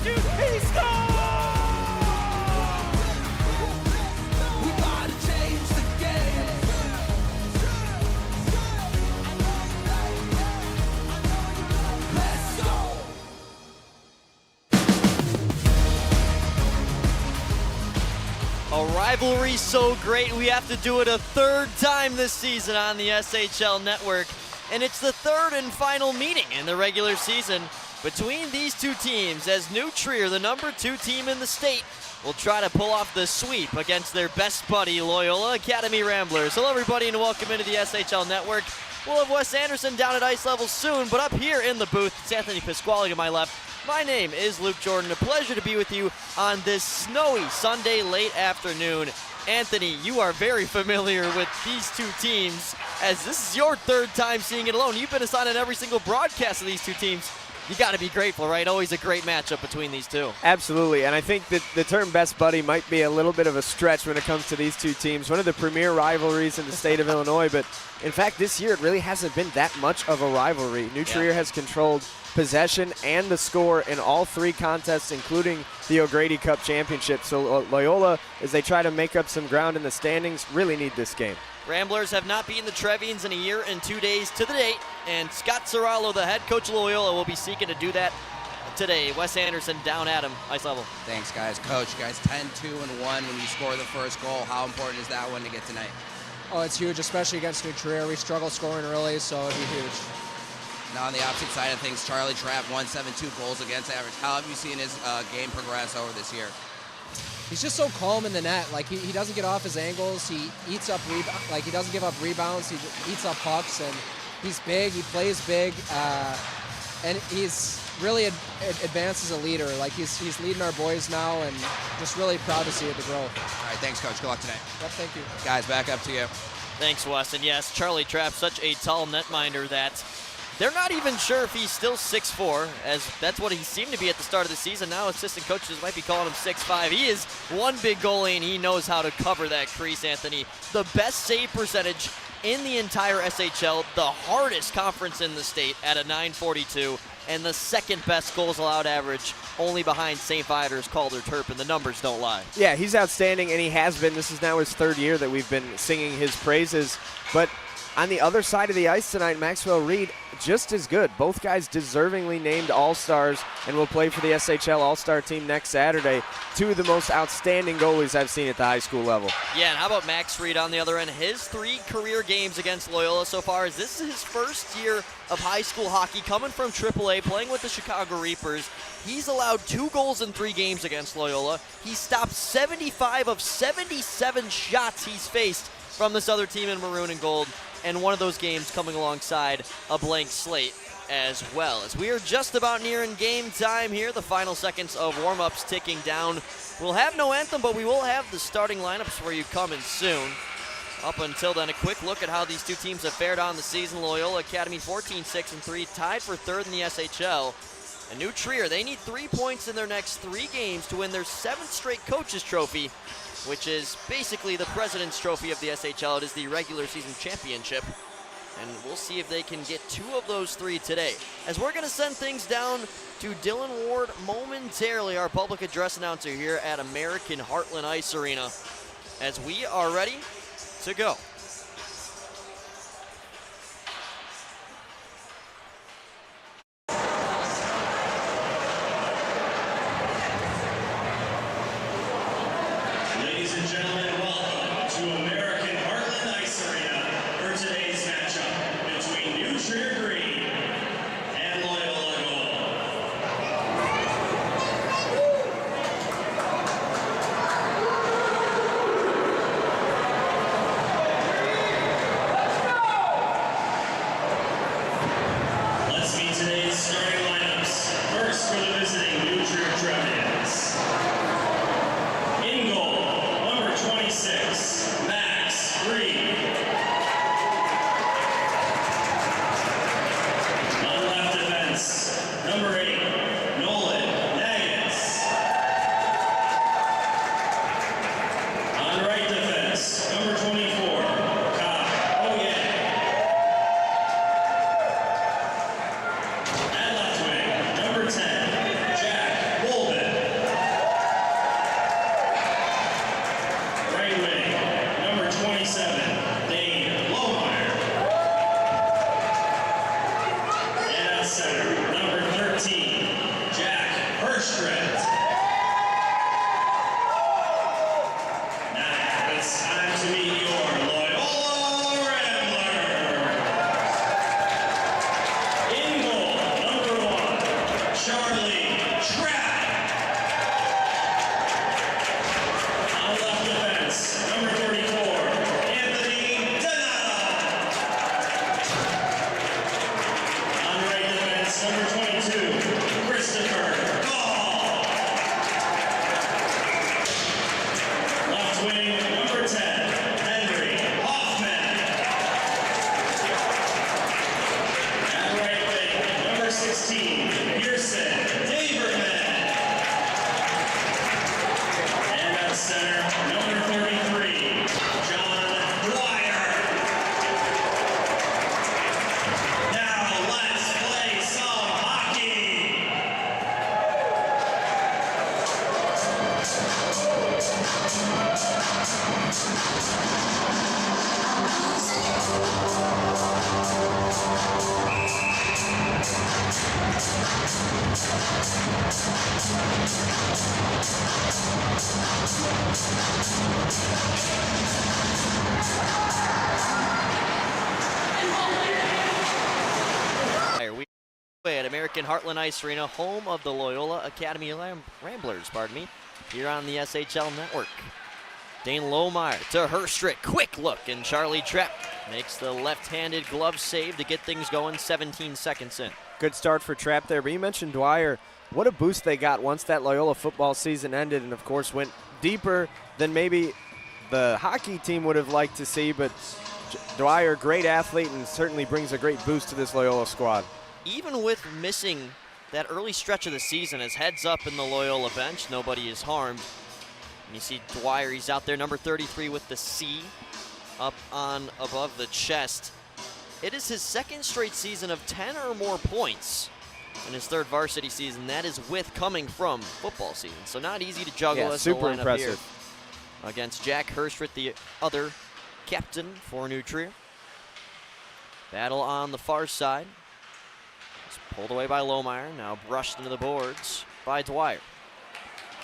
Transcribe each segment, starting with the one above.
shoot, he scores! We gotta change the game. Let's go. A rivalry so great, we have to do it a third time this season on the SHL network. And it's the third and final meeting in the regular season between these two teams, as New Trier, the number 2 team in the state, will try to pull off the sweep against their best buddy, Loyola Academy Ramblers. Hello everybody and welcome into the SHL network. We'll have Wes Anderson down at ice level soon, but up here in the booth, it's Anthony Pasquale to my left. My name is Luke Jordan. A pleasure to be with you on this snowy Sunday late afternoon. Anthony, you are very familiar with these two teams, as this is your third time seeing it alone. You've been assigned on every single broadcast of these two teams. You got to be grateful, right? Always a great matchup between these two. Absolutely, and I think that the term best buddy might be a little bit of a stretch when it comes to these two teams. One of the premier rivalries in the state of Illinois, but in fact this year it really hasn't been that much of a rivalry. New Trier has controlled possession and the score in all 3 contests, including the O'Grady Cup Championship. So Loyola, as they try to make up some ground in the standings, really need this game. Ramblers have not beaten the Trevians in a year and 2 days to the date, and Scott Serralo, the head coach of Loyola, will be seeking to do that today. Wes Anderson down at him, ice level. Thanks, guys. Coach, guys, 10-2-1 when you score the first goal. How important is that one to get tonight? Oh, it's huge, especially against New Trier. We struggle scoring early, so it'd be huge. Now on the opposite side of things, Charlie Trapp, 172 goals against average. How have you seen his game progress over this year? He's just so calm in the net. Like he doesn't get off his angles. He eats up he doesn't give up rebounds. He eats up pucks, and he's big. He plays big, and he's really advanced as a leader. Like he's leading our boys now, and just really proud to see the growth. All right, thanks, Coach. Good luck tonight. Yep, thank you. Guys, back up to you. Thanks, Wes. And yes, Charlie Trapp, such a tall netminder that they're not even sure if he's still 6'4", as that's what he seemed to be at the start of the season. Now assistant coaches might be calling him 6'5". He is one big goalie, and he knows how to cover that crease, Anthony. The best save percentage in the entire SHL, the hardest conference in the state at a .942, and the second best goals allowed average, only behind St. Viator's, Calder, Turpin. The numbers don't lie. Yeah, he's outstanding, and he has been. This is now his 3rd year that we've been singing his praises. But on the other side of the ice tonight, Maxwell Reed, just as good. Both guys deservingly named All-Stars and will play for the SHL All-Star team next Saturday. 2 of the most outstanding goalies I've seen at the high school level. Yeah, and how about Max Reed on the other end? His 3 career games against Loyola so far, as this is his first year of high school hockey, coming from AAA, playing with the Chicago Reapers. He's allowed 2 goals in 3 games against Loyola. He stopped 75 of 77 shots he's faced from this other team in maroon and gold, and one of those games coming alongside a blank slate as well. As we are just about nearing game time here, the final seconds of warm-ups ticking down. We'll have no anthem, but we will have the starting lineups for you coming soon. Up until then, a quick look at how these two teams have fared on the season. Loyola Academy 14-6-3, tied for 3rd in the SHL. And New Trier, they need 3 points in their next 3 games to win their 7th straight coaches trophy, which is basically the President's Trophy of the SHL. It is the regular season championship. And we'll see if they can get 2 of those 3 today. As we're going to send things down to Dylan Ward momentarily, our public address announcer here at American Heartland Ice Arena, as we are ready to go. Ladies and gentlemen, welcome to American Heartland Ice Arena for today's matchup between New Trier Green and Loyola Gold. Stripped. Now it's time to meet your Loyola Ramblers. In goal, number 1, Charlie Trapp. On left defense, number 34, Anthony Donato. On right defense, number 22, Christopher Gall. Left wing, number 10, Henry Hoffman. And right wing, number 16, Pearson Daverman. And at center, number 33, John Dwyer. Now let's play some hockey. We play at American Heartland Ice Arena, home of the Loyola Academy Ramblers, here on the SHL network. Dane Lohmeyer to Herstrick, quick look, and Charlie Trapp makes the left-handed glove save to get things going 17 seconds in. Good start for Trapp there, but you mentioned Dwyer. What a boost they got once that Loyola football season ended and, of course, went deeper than maybe the hockey team would have liked to see, but Dwyer, great athlete, and certainly brings a great boost to this Loyola squad. Even with missing that early stretch of the season, as heads up in the Loyola bench, nobody is harmed. And you see Dwyer, he's out there, number 33 with the C up on above the chest. It is his second straight season of 10 or more points in his third varsity season. That is with coming from football season. So not easy to juggle as super the lineup impressive here against Jack Herstrick, the other captain for New Trier. Battle on the far side. It's pulled away by Lohmeyer, now brushed into the boards by Dwyer.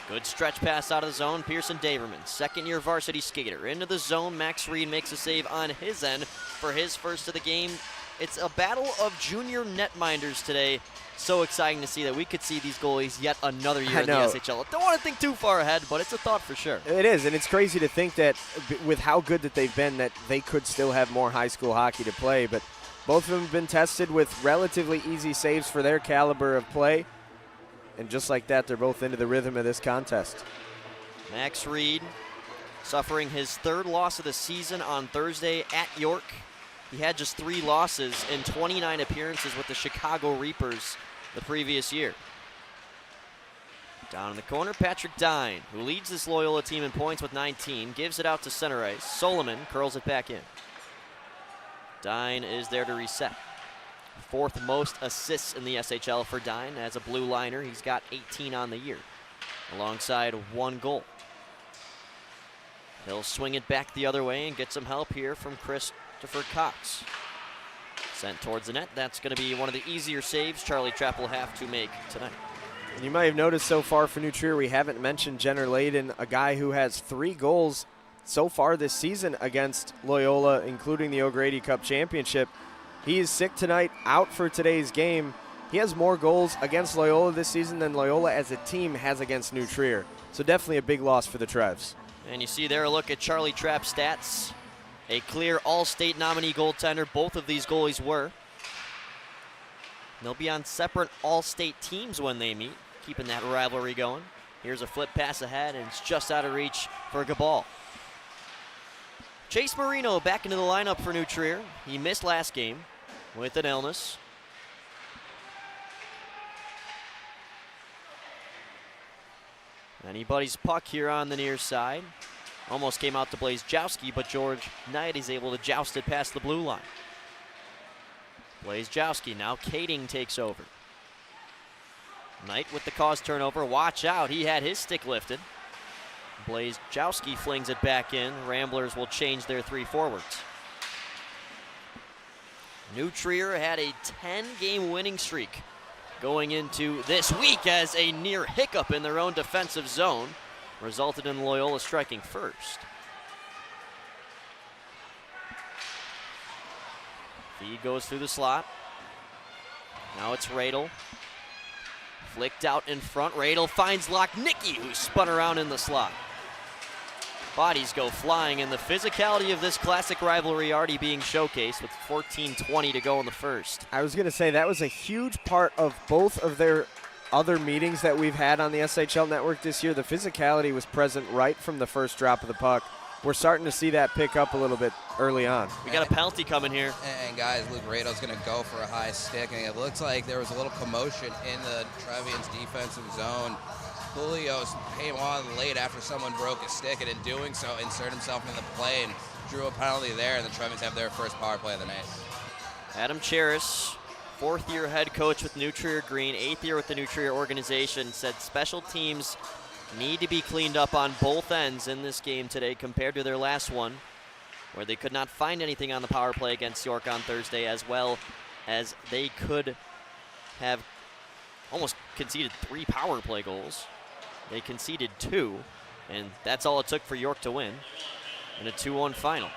Good stretch pass out of the zone, Pearson Daverman, second-year varsity skater. Into the zone, Max Reed makes a save on his end for his first of the game. It's a battle of junior netminders today. So exciting to see that we could see these goalies yet another year in the SHL. Don't want to think too far ahead, but it's a thought for sure. It is, and it's crazy to think that with how good that they've been, that they could still have more high school hockey to play. But both of them have been tested with relatively easy saves for their caliber of play. And just like that, they're both into the rhythm of this contest. Max Reed suffering his third loss of the season on Thursday at York. He had just 3 losses in 29 appearances with the Chicago Reapers the previous year. Down in the corner, Patrick Dine, who leads this Loyola team in points with 19, gives it out to center ice. Solomon curls it back in. Dine is there to reset. 4th most assists in the SHL for Dine. As a blue liner, he's got 18 on the year, alongside 1 goal. He'll swing it back the other way and get some help here from Christopher Cox. Sent towards the net. That's going to be one of the easier saves Charlie Trapp will have to make tonight. And you might have noticed so far for New Trier, we haven't mentioned Jenner Layden, a guy who has 3 goals so far this season against Loyola, including the O'Grady Cup Championship. He is sick tonight, out for today's game. He has more goals against Loyola this season than Loyola as a team has against New Trier. So definitely a big loss for the Trevs. And you see there a look at Charlie Trapp's stats. A clear All-State nominee goaltender, both of these goalies were. They'll be on separate All-State teams when they meet, keeping that rivalry going. Here's a flip pass ahead, and it's just out of reach for Gabal. Chase Marino back into the lineup for New Trier. He missed last game with an illness. Anybody's puck here on the near side. Almost came out to Blazejowski, but George Knight is able to joust it past the blue line. Blazejowski, now Kading takes over. Knight with the caused turnover. Watch out, he had his stick lifted. Blazejowski flings it back in. Ramblers will change their 3 forwards. New Trier had a 10-game winning streak going into this week as a near hiccup in their own defensive zone resulted in Loyola striking first. Feed goes through the slot. Now it's Radel. Flicked out in front. Radel finds Lochnicki, who spun around in the slot. Bodies go flying, and the physicality of this classic rivalry already being showcased with 14:20 to go in the first. I was going to say that was a huge part of both of their other meetings that we've had on the SHL network this year. The physicality was present right from the first drop of the puck. We're starting to see that pick up a little bit early on. We got a penalty coming here. And guys, Luke Rado's going to go for a high stick, and it looks like there was a little commotion in the Trevian's defensive zone. Julio came on late after someone broke his stick, and in doing so, inserted himself into the play and drew a penalty there, and the Trevians have their first power play of the night. Adam Cheris, fourth-year head coach with New Trier Green, eighth year with the New Trier organization, said special teams need to be cleaned up on both ends in this game today compared to their last one, where they could not find anything on the power play against York on Thursday, as well as they could have almost conceded 3 power play goals. They conceded 2, and that's all it took for York to win in a 2-1 final.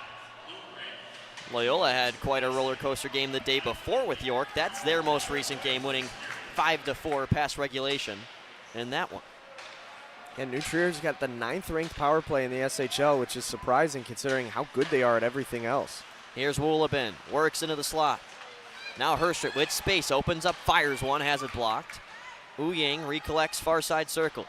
Loyola had quite a roller coaster game the day before with York. That's their most recent game, winning 5-4 past regulation in that one. And New Trier's got the 9th ranked power play in the SHL, which is surprising considering how good they are at everything else. Here's Woolabin, works into the slot. Now Herstrit with space, opens up, fires one, has it blocked. Ouyang recollects far side circle.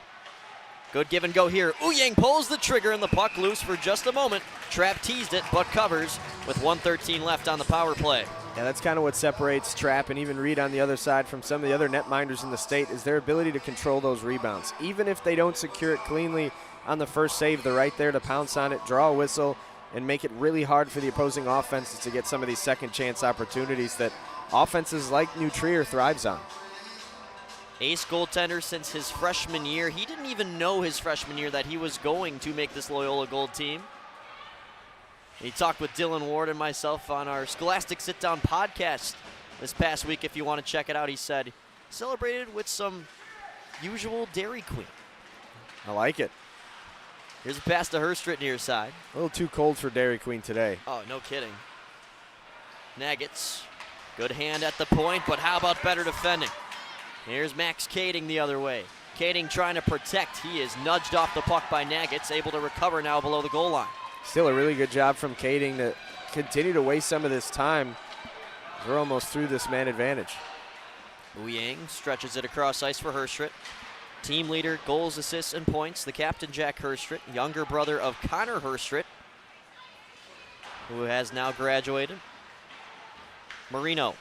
Good give and go here. Ouyang pulls the trigger and the puck loose for just a moment. Trapp teased it, but covers with 1:13 left on the power play. Yeah, that's kind of what separates Trapp and even Reed on the other side from some of the other netminders in the state is their ability to control those rebounds. Even if they don't secure it cleanly on the first save, they're right there to pounce on it, draw a whistle, and make it really hard for the opposing offenses to get some of these second chance opportunities that offenses like New Trier thrives on. Ace goaltender since his freshman year. He didn't even know his freshman year that he was going to make this Loyola Gold team. He talked with Dylan Ward and myself on our Scholastic Sit-Down podcast this past week. If you want to check it out, he said, celebrated with some usual Dairy Queen. I like it. Here's a pass to Herstrit near side. A little too cold for Dairy Queen today. Oh, no kidding. Nagitz, good hand at the point, but how about better defending? Here's Max Kading the other way. Kading trying to protect. He is nudged off the puck by Nagitz, able to recover now below the goal line. Still a really good job from Kading to continue to waste some of this time. We're almost through this man advantage. Ouyang stretches it across ice for Herstrit. Team leader, goals, assists, and points, the captain Jack Herstrit, younger brother of Connor Herstrit, who has now graduated. Marino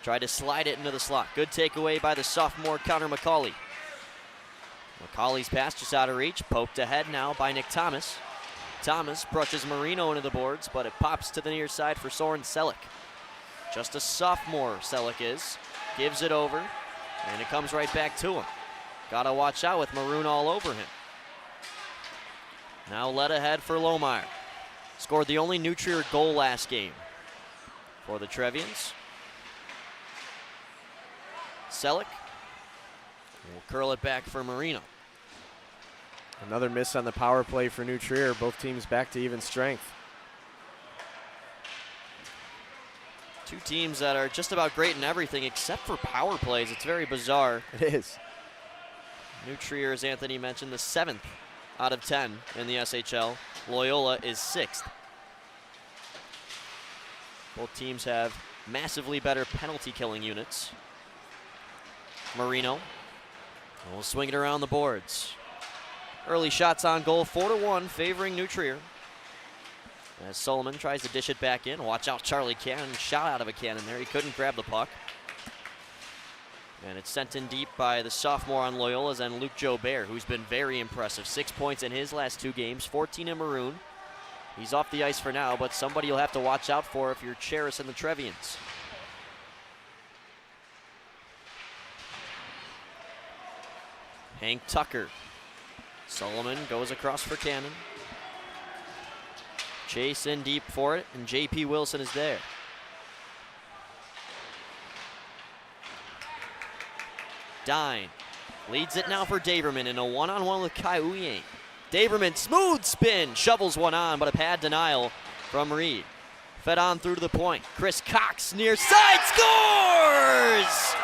tried to slide it into the slot. Good takeaway by the sophomore Connor McCauley. McCauley's pass just out of reach, poked ahead now by Nick Thomas. Thomas brushes Marino into the boards, but it pops to the near side for Soren Selleck. Just a sophomore, Selleck is. Gives it over, and it comes right back to him. Gotta watch out with Maroon all over him. Now led ahead for Lohmeyer. Scored the only New Trier goal last game for the Trevians. Selleck will curl it back for Marino. Another miss on the power play for New Trier. Both teams back to even strength. Two teams that are just about great in everything except for power plays. It's very bizarre. It is. New Trier, as Anthony mentioned, the 7th out of 10 in the SHL. Loyola is 6th. Both teams have massively better penalty killing units. Marino will swing it around the boards. Early shots on goal, 4-1, favoring New Trier. As Solomon tries to dish it back in. Watch out, Charlie Cannon, shot out of a cannon there. He couldn't grab the puck. And it's sent in deep by the sophomore on Loyola's and Luke Jobert, who's been very impressive. 6 points in his last 2 games, 14 in maroon. He's off the ice for now, but somebody you'll have to watch out for if you're Cheris and the Trevians. Hank Tucker. Solomon goes across for Cannon. Chase in deep for it, and J.P. Wilson is there. Dine leads it now for Daverman in a one-on-one with Kai Uyang. Daverman, smooth spin, shovels one on, but a pad denial from Reed. Fed on through to the point. Chris Cox near side, scores!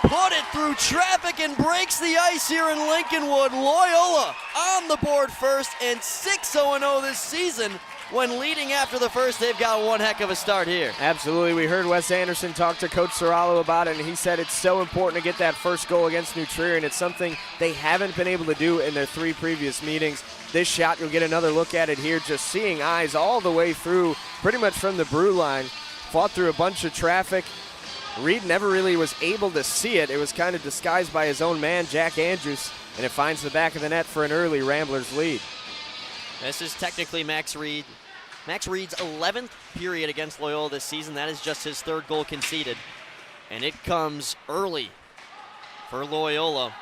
Put it through traffic and breaks the ice here in Lincolnwood. Loyola on the board first and 6-0-0 this season. When leading after the first, they've got one heck of a start here. Absolutely. We heard Wes Anderson talk to Coach Sorallo about it, and he said it's so important to get that first goal against New Trier, and it's something they haven't been able to do in their 3 previous meetings. This shot, you'll get another look at it here, just seeing eyes all the way through, pretty much from the brew line. Fought through a bunch of traffic. Reed never really was able to see it. It was kind of disguised by his own man, Jack Andrews, and it finds the back of the net for an early Ramblers lead. This is technically Max Reed's 11th period against Loyola this season. That is just his 3rd goal conceded. And it comes early for Loyola.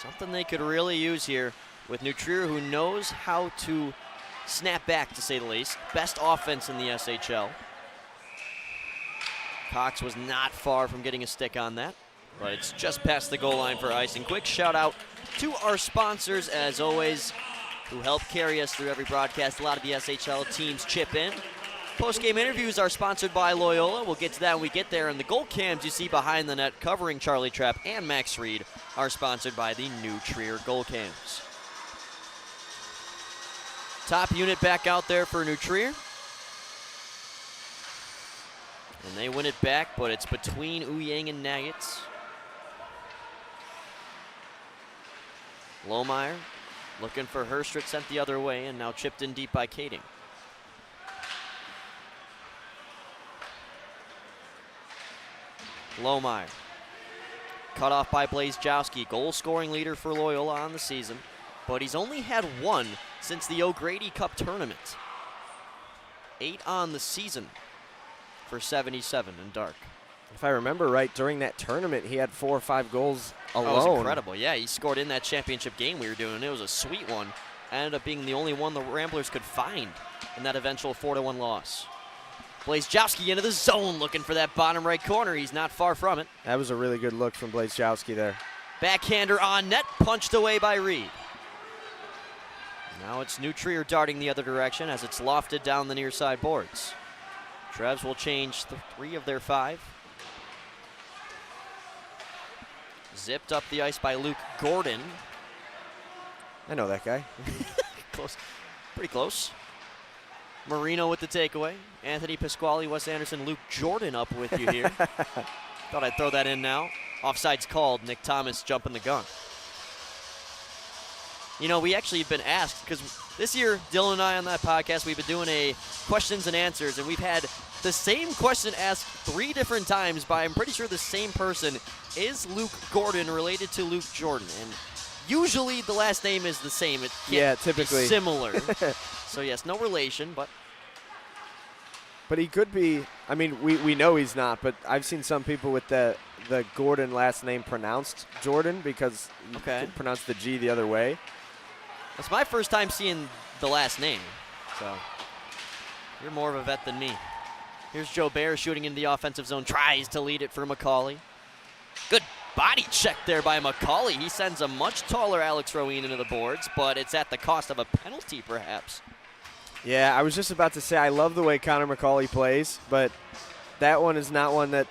Something they could really use here with New Trier, who knows how to snap back, to say the least. Best offense in the SHL. Cox was not far from getting a stick on that, but it's just past the goal line for icing. Quick shout out to our sponsors, as always, who help carry us through every broadcast. A lot of the SHL teams chip in. Postgame interviews are sponsored by Loyola. We'll get to that when we get there. And the goal cams you see behind the net covering Charlie Trapp and Max Reed are sponsored by the New Trier goal cams. Top unit back out there for New Trier. And they win it back, but it's between Uyang and Nuggets. Lohmeyer looking for Herstrit, sent the other way, and now chipped in deep by Kading. Lohmeyer cut off by Blazejowski, goal-scoring leader for Loyola on the season, but he's only had 1 since the O'Grady Cup tournament. 8 on the season for 77 in dark. If I remember right, during that tournament, he had 4 or 5 goals alone. That was incredible. Yeah, he scored in that championship game we were doing. It was a sweet one. Ended up being the only one the Ramblers could find in that eventual 4-1 loss. Blazejowski into the zone, looking for that bottom right corner. He's not far from it. That was a really good look from Blazejowski there. Backhander on net, punched away by Reed. Now it's New Trier darting the other direction as it's lofted down the near side boards. Trevs will change 3 of their 5. Zipped up the ice by Luke Gordon. I know that guy. Close, pretty close. Marino with the takeaway. Anthony Pasquale, Wes Anderson, Luke Jordan up with you here. Thought I'd throw that in now. Offside's called. Nick Thomas jumping the gun. You know, we actually have been asked, because this year, Dylan and I on that podcast, we've been doing a questions and answers, and we've had the same question asked 3 different times by, I'm pretty sure, the same person. Is Luke Gordon related to Luke Jordan? And usually the last name is the same. It can't typically be similar. So yes, no relation, but he could be. I mean, we know he's not, but I've seen some people with the Gordon last name pronounced Jordan because you could pronounce the G the other way. That's my first time seeing the last name, so you're more of a vet than me. Here's Joe Bear shooting in the offensive zone, tries to lead it for McCauley. Good body check there by McCauley. He sends a much taller Alex Rowan into the boards, but it's at the cost of a penalty, perhaps. Yeah, I was just about to say I love the way Connor McCauley plays, but that one is not one that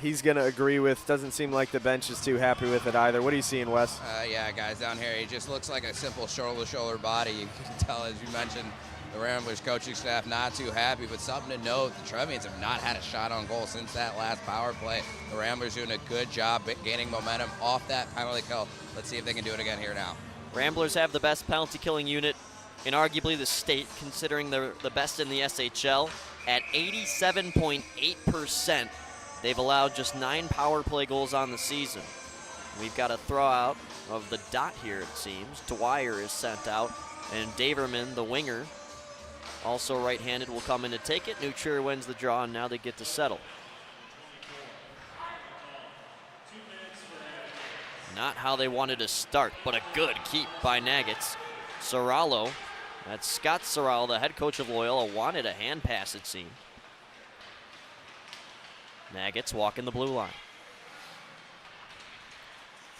he's going to agree with. Doesn't seem like the bench is too happy with it either. What are you seeing, Wes? Yeah, guys, down here, he just looks like a simple shoulder-to-shoulder body. You can tell, as you mentioned, the Ramblers coaching staff not too happy, but something to note, the Trevians have not had a shot on goal since that last power play. The Ramblers doing a good job gaining momentum off that penalty kill. Let's see if they can do it again here now. Ramblers have the best penalty killing unit in arguably the state, considering they're the best in the SHL at 87.8%. They've allowed just 9 power play goals on the season. We've got a throw out of the dot here, it seems. Dwyer is sent out, and Daverman, the winger, also right-handed, will come in to take it. New Trier wins the draw, and now they get to settle. Not how they wanted to start, but a good keep by Nuggets. Sorallo, that's Scott Sorallo, the head coach of Loyola, wanted a hand pass, it seemed. Nuggets walking the blue line.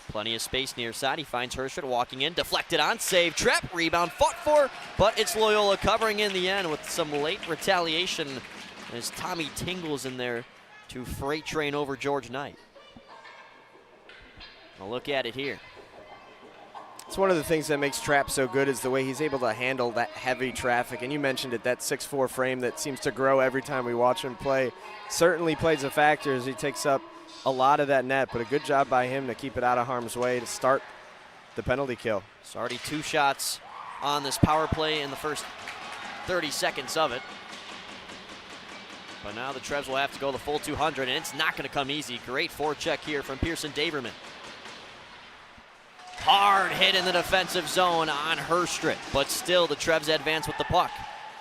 Plenty of space near side. He finds Hershford walking in, deflected on, save, trap, rebound, fought for, but it's Loyola covering in the end with some late retaliation as Tommy Tingle's in there to freight train over George Knight. A look at it here. It's one of the things that makes Trapp so good is the way he's able to handle that heavy traffic. And you mentioned it, that 6'4" frame that seems to grow every time we watch him play certainly plays a factor as he takes up a lot of that net, but a good job by him to keep it out of harm's way to start the penalty kill. It's already 2 shots on this power play in the first 30 seconds of it. But now the Trebs will have to go the full 200, and it's not going to come easy. Great forecheck here from Pearson Daverman. Hard hit in the defensive zone on Herstrit, but still the Trebs advance with the puck.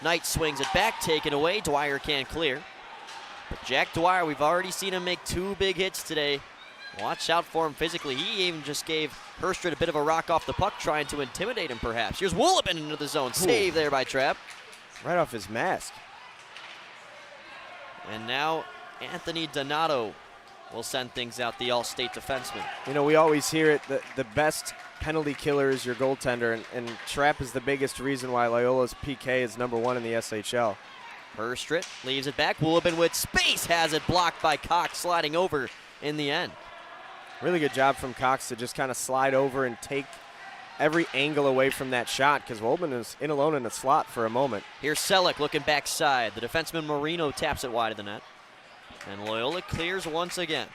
Knight swings it back, taken away. Dwyer can't clear. But Jack Dwyer, we've already seen him make 2 big hits today. Watch out for him physically. He even just gave Herstrit a bit of a rock off the puck, trying to intimidate him perhaps. Here's Woolipin into the zone. Save there by Trapp. Right off his mask. And now Anthony Donato will send things out, the all-state defenseman. You know, we always hear it, the best penalty killer is your goaltender, and Trapp is the biggest reason why Loyola's PK is #1 in the SHL. Herstrit leaves it back. Woolipin with space has it blocked by Cox, sliding over in the end. Really good job from Cox to just kind of slide over and take every angle away from that shot because Woolipin is in alone in the slot for a moment. Here's Selleck looking backside. The defenseman Marino taps it wide of the net. And Loyola clears once again.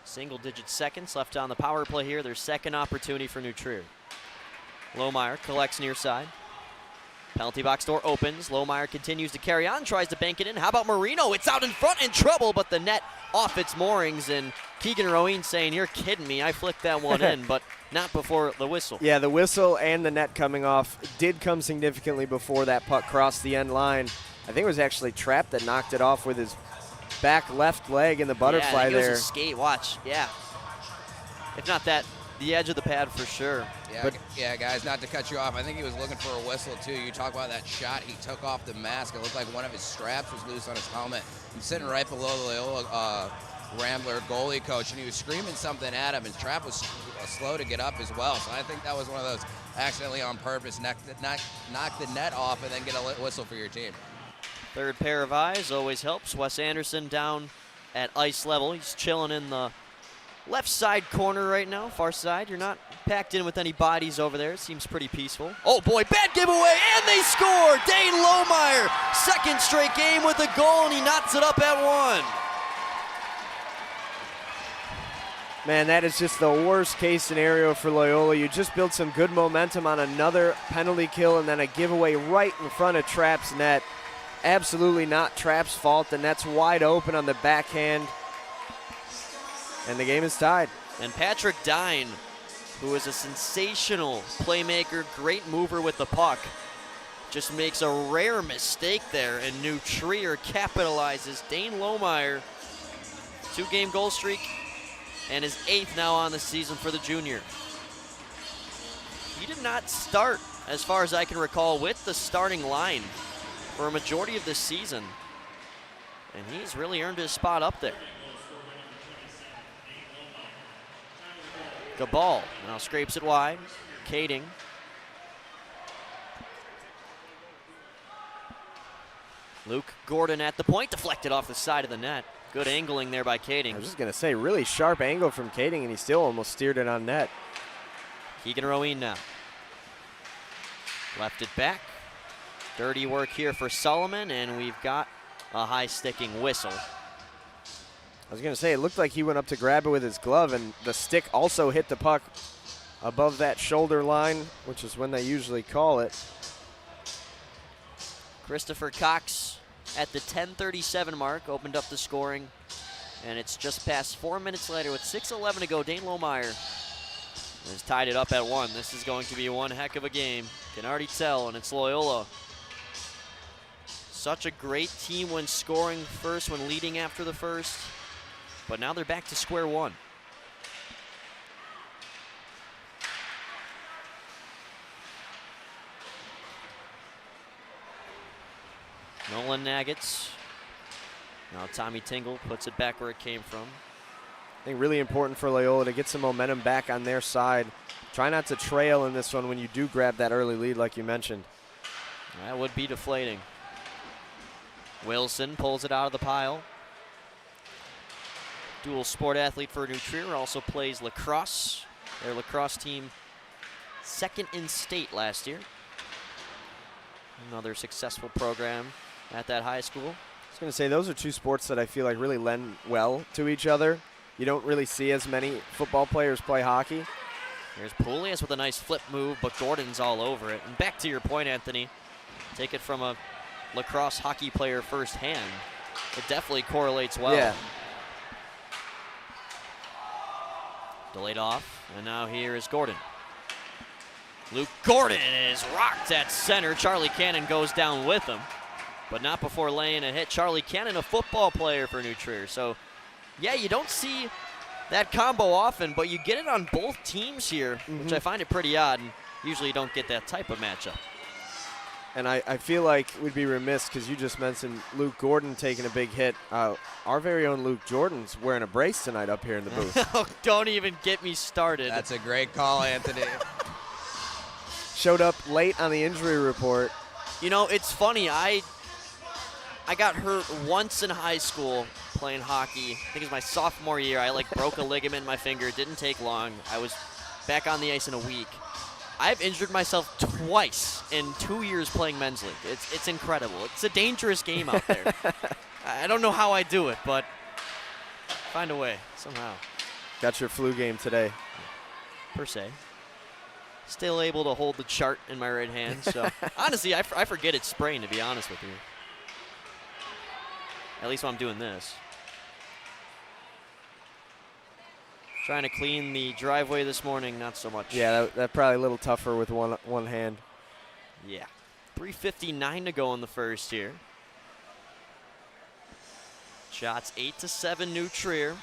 Single-digit seconds left on the power play here. Their second opportunity for New Trier. Lohmeyer collects near side. Penalty box door opens. Lohmeyer continues to carry on, tries to bank it in. How about Marino? It's out in front, in trouble, but the net off its moorings. And Keegan Rowan saying, "You're kidding me. I flicked that one in," but not before the whistle. Yeah, the whistle and the net coming off did come significantly before that puck crossed the end line. I think it was actually Trapp that knocked it off with his back left leg in the butterfly yeah, there. A skate, watch, yeah. If not that, the edge of the pad for sure. Yeah, yeah, guys, not to cut you off, I think he was looking for a whistle too. You talk about that shot, he took off the mask. It looked like one of his straps was loose on his helmet. He's sitting right below the Loyola Rambler goalie coach, and he was screaming something at him, and Trapp was slow to get up as well. So I think that was one of those accidentally on purpose, knock the net off and then get a whistle for your team. Third pair of eyes always helps. Wes Anderson down at ice level. He's chilling in the left side corner right now, far side. You're not packed in with any bodies over there. It seems pretty peaceful. Oh boy, bad giveaway, and they score! Dane Lohmeyer, second straight game with a goal, and he knots it up at 1. Man, that is just the worst case scenario for Loyola. You just built some good momentum on another penalty kill and then a giveaway right in front of Trapp's net. Absolutely not Trapp's fault. The net's wide open on the backhand. And the game is tied. And Patrick Dine, who is a sensational playmaker, great mover with the puck, just makes a rare mistake there, and New Trier capitalizes. Dane Lohmeyer, 2-game goal streak, and his 8th now on the season for the junior. He did not start, as far as I can recall, with the starting line for a majority of this season, and he's really earned his spot up there. Gabal now scrapes it wide. Kading. Luke Gordon at the point, deflected off the side of the net. Good angling there by Kading. I was just going to say, really sharp angle from Kading, and he still almost steered it on net. Keegan Rowan now. Left it back. Dirty work here for Solomon, and we've got a high-sticking whistle. I was going to say, it looked like he went up to grab it with his glove, and the stick also hit the puck above that shoulder line, which is when they usually call it. Christopher Cox at the 10:37 mark opened up the scoring, and it's just past 4 minutes later with 6:11 to go. Dane Lohmeyer has tied it up at 1. This is going to be one heck of a game. Can already tell, and it's Loyola. Such a great team when scoring first, when leading after the first, but now they're back to square one. Nolan Nuggets. Now Tommy Tingle puts it back where it came from. I think really important for Loyola to get some momentum back on their side. Try not to trail in this one when you do grab that early lead like you mentioned. That would be deflating. Wilson pulls it out of the pile. Dual sport athlete for New Trier, also plays lacrosse. Their lacrosse team second in state last year. Another successful program at that high school. I was going to say, those are two sports that I feel like really lend well to each other. You don't really see as many football players play hockey. Here's Poulias with a nice flip move, but Gordon's all over it. And back to your point, Anthony. Take it from a lacrosse hockey player firsthand. It definitely correlates well. Yeah. Delayed off, and now here is Gordon. Luke Gordon is rocked at center. Charlie Cannon goes down with him, but not before laying a hit. Charlie Cannon, a football player for New Trier. So, yeah, you don't see that combo often, but you get it on both teams here, which I find it pretty odd, and usually you don't get that type of matchup. And I feel like we'd be remiss because you just mentioned Luke Gordon taking a big hit. Our very own Luke Jordan's wearing a brace tonight up here in the booth. Oh, don't even get me started. That's a great call, Anthony. Showed up late on the injury report. You know, it's funny. I got hurt once in high school playing hockey. I think it was my sophomore year. I broke a ligament in my finger. It didn't take long. I was back on the ice in a week. I've injured myself twice in 2 years playing men's league. It's incredible. It's a dangerous game out there. I don't know how I do it, but find a way somehow. Got your flu game today. Per se. Still able to hold the chart in my right hand. So honestly, I forget it's sprained, to be honest with you. At least when I'm doing this. Trying to clean the driveway this morning, not so much. Yeah, that probably a little tougher with one hand. Yeah. 3:59 to go in the first here. Shots 8-7 New Trier.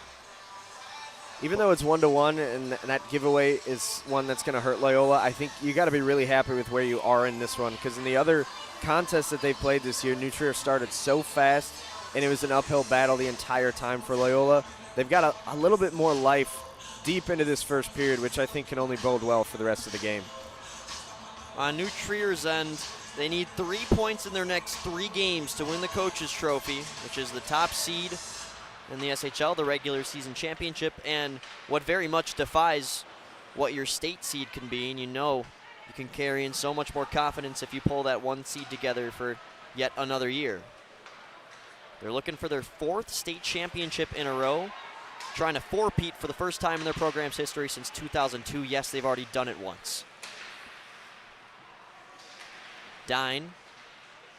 Even though it's 1-1 and that giveaway is one that's going to hurt Loyola, I think you got to be really happy with where you are in this one, because in the other contests that they've played this year, New Trier started so fast and it was an uphill battle the entire time for Loyola. They've got a little bit more life deep into this first period, which I think can only bode well for the rest of the game. On New Trier's end, they need 3 points in their next 3 games to win the Coach's Trophy, which is the top seed in the SHL, the regular season championship, and what very much defies what your state seed can be. And you know you can carry in so much more confidence if you pull that 1 seed together for yet another year. They're looking for their 4th state championship in a row, trying to four-peat for the first time in their program's history since 2002. Yes, they've already done it once. Dine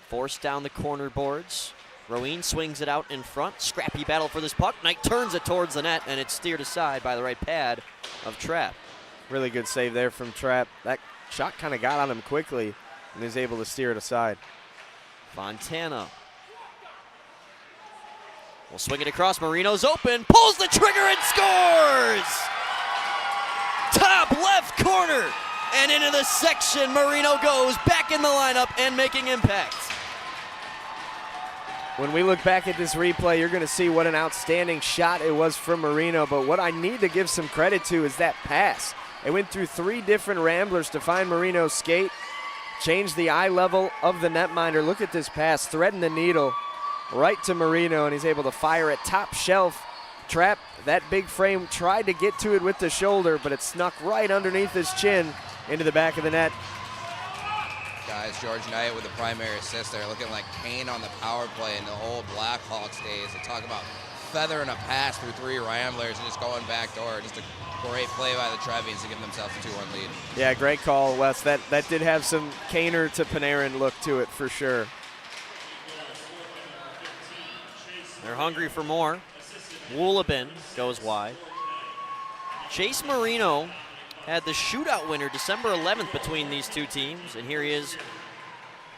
forced down the corner boards. Rowan swings it out in front. Scrappy battle for this puck. Knight turns it towards the net, and it's steered aside by the right pad of Trapp. Really good save there from Trapp. That shot kind of got on him quickly, and he's able to steer it aside. Fontana will swing it across. Marino's open, pulls the trigger and scores! Top left corner, and into the section. Marino goes back in the lineup and making impact. When we look back at this replay, you're going to see what an outstanding shot it was from Marino, but what I need to give some credit to is that pass. It went through 3 different ramblers to find Marino's skate, changed the eye level of the netminder. Look at this pass, threading the needle right to Marino, and he's able to fire it top shelf. Trapp, that big frame, tried to get to it with the shoulder, but it snuck right underneath his chin into the back of the net. Guys, George Knight with the primary assist there, looking like Kane on the power play in the old Blackhawks days. They talk about feathering a pass through 3 ramblers and just going backdoor. Just a great play by the Trevians to give themselves a 2-1 lead. Yeah, great call, Wes. That did have some Kaner to Panarin look to it for sure. They're hungry for more. Woolabin goes wide. Chase Marino had the shootout winner December 11th between these two teams, and here he is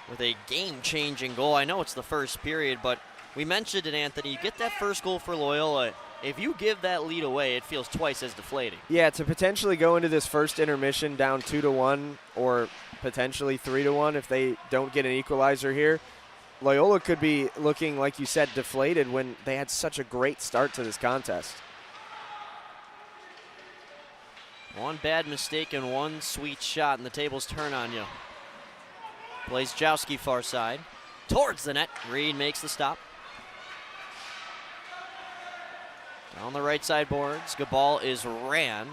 with a game-changing goal. I know it's the first period, but we mentioned it, Anthony. You get that first goal for Loyola. If you give that lead away, it feels twice as deflating. Yeah, to potentially go into this first intermission down 2-1 or potentially 3-1 if they don't get an equalizer here, Loyola could be looking, like you said, deflated when they had such a great start to this contest. One bad mistake and one sweet shot, and the tables turn on you. Blazejowski far side. Towards the net. Reed makes the stop. On the right side boards, Gabal is ran.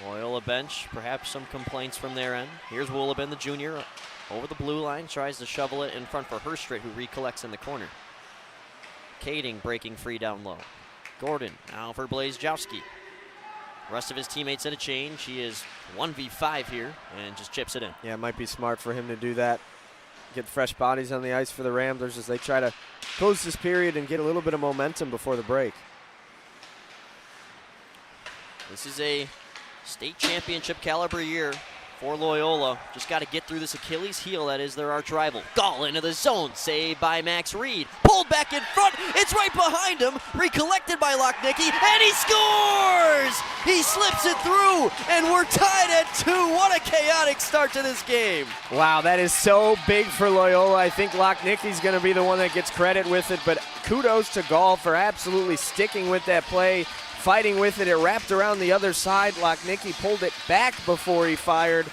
Loyola bench, perhaps some complaints from their end. Here's Woolabin, the junior, over the blue line, tries to shovel it in front for Herstrit, who recollects in the corner. Kading breaking free down low. Gordon now for Blazejowski. Rest of his teammates at a change. He is 1v5 here and just chips it in. Yeah, it might be smart for him to do that. Get fresh bodies on the ice for the Ramblers as they try to close this period and get a little bit of momentum before the break. This is a state championship caliber year for Loyola. Just got to get through this Achilles heel that is their arch rival. Gall into the zone, saved by Max Reed. Pulled back in front, it's right behind him. Recollected by Lochnicki, and he scores! He slips it through, and we're tied at 2. What a chaotic start to this game. Wow, that is so big for Loyola. I think Lochnicki's going to be the one that gets credit with it, but kudos to Gall for absolutely sticking with that play, fighting with it. It wrapped around the other side. Lochnicki pulled it back before he fired,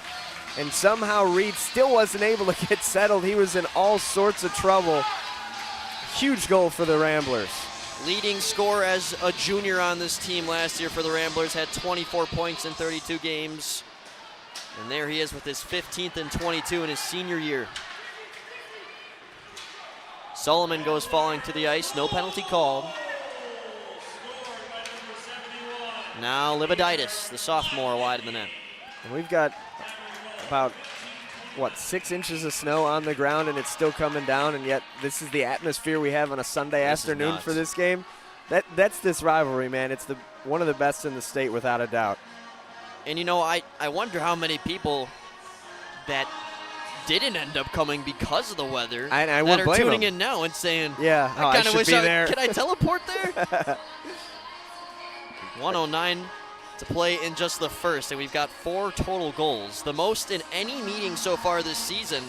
and somehow Reed still wasn't able to get settled. He was in all sorts of trouble. Huge goal for the Ramblers. Leading scorer as a junior on this team last year for the Ramblers, had 24 points in 32 games. And there he is with his 15th and 22 in his senior year. Solomon goes falling to the ice, no penalty called. Now Libidaitis, the sophomore, wide of the net. And we've got about, 6 inches of snow on the ground, and it's still coming down, and yet this is the atmosphere we have on a Sunday afternoon for this game. That's this rivalry, man. It's one of the best in the state, without a doubt. And, you know, I wonder how many people that didn't end up coming because of the weather I that wouldn't are blame tuning them. in now and saying, Yeah, I kind of should wish be there. Can I teleport there? 109 to play in just the first, and we've got 4 total goals. The most in any meeting so far this season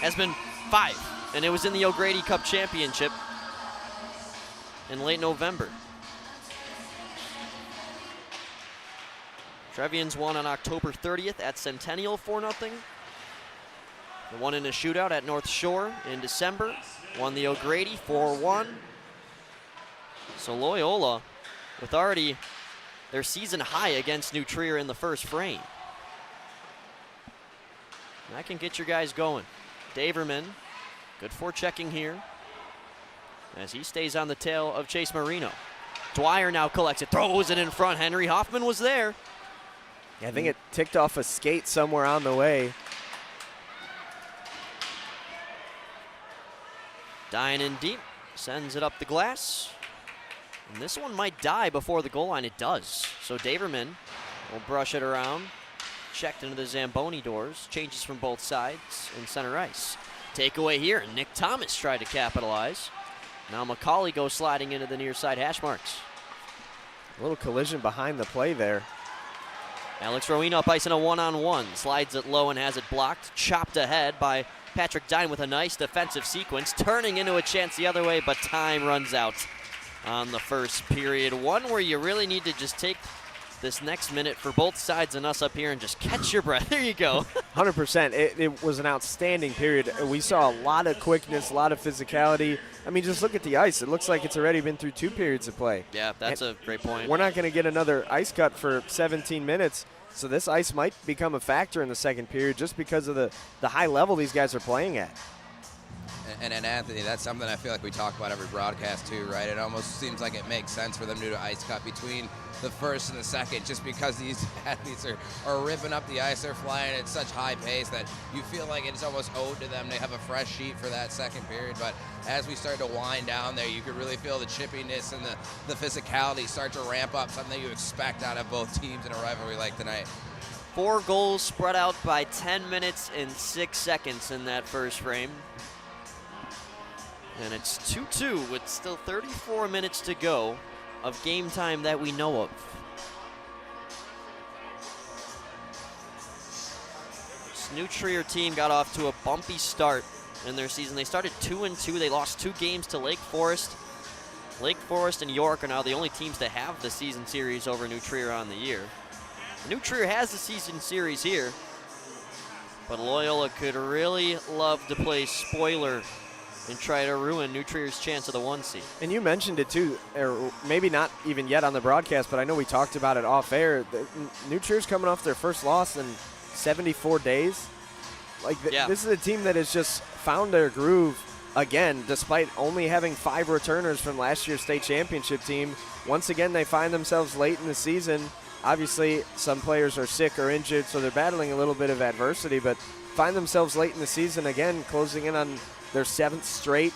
has been 5, and it was in the O'Grady Cup Championship in late November. Trevians won on October 30th at Centennial 4-0. They won in a shootout at North Shore in December. Won the O'Grady 4-1. So Loyola with already their season high against New Trier in the first frame. That can get your guys going. Daverman, good forechecking here as he stays on the tail of Chase Marino. Dwyer now collects it, throws it in front. Henry Hoffman was there. Yeah, I think it ticked off a skate somewhere on the way. Dying in deep, sends it up the glass. And this one might die before the goal line. It does. So Daverman will brush it around. Checked into the Zamboni doors. Changes from both sides in center ice. Takeaway here. Nick Thomas tried to capitalize. Now McCauley goes sliding into the near side hash marks. A little collision behind the play there. Alex Rowena up ice in a one-on-one. Slides it low and has it blocked. Chopped ahead by Patrick Dine with a nice defensive sequence. Turning into a chance the other way, but time runs out on the first period. One where you really need to just take this next minute for both sides and us up here and just catch your breath. There you go. 100%. It was an outstanding period. We saw a lot of quickness, a lot of physicality. I mean, just look at the ice. It looks like it's already been through 2 periods of play. Yeah, that's a great point. We're not going to get another ice cut for 17 minutes, so this ice might become a factor in the second period just because of the high level these guys are playing at. And Anthony, that's something I feel like we talk about every broadcast too, right? It almost seems like it makes sense for them to do an ice cut between the first and the second, just because these athletes are ripping up the ice. They're flying at such high pace that you feel like it's almost owed to them to have a fresh sheet for that second period. But as we start to wind down there, you could really feel the chippiness and the physicality start to ramp up, something you expect out of both teams in a rivalry like tonight. 4 goals spread out by 10 minutes and 6 seconds in that first frame. And it's 2-2 with still 34 minutes to go of game time that we know of. This New Trier team got off to a bumpy start in their season. They started 2-2. They lost 2 games to Lake Forest. Lake Forest and York are now the only teams to have the season series over New Trier on the year. New Trier has the season series here, but Loyola could really love to play spoiler and try to ruin New Trier's chance of the 1 seed. And you mentioned it too, or maybe not even yet on the broadcast, but I know we talked about it off air. New Trier's coming off their first loss in 74 days. Like this is a team that has just found their groove again, despite only having 5 returners from last year's state championship team. Once again, they find themselves late in the season. Obviously, some players are sick or injured, so they're battling a little bit of adversity, but find themselves late in the season again, closing in on their 7th straight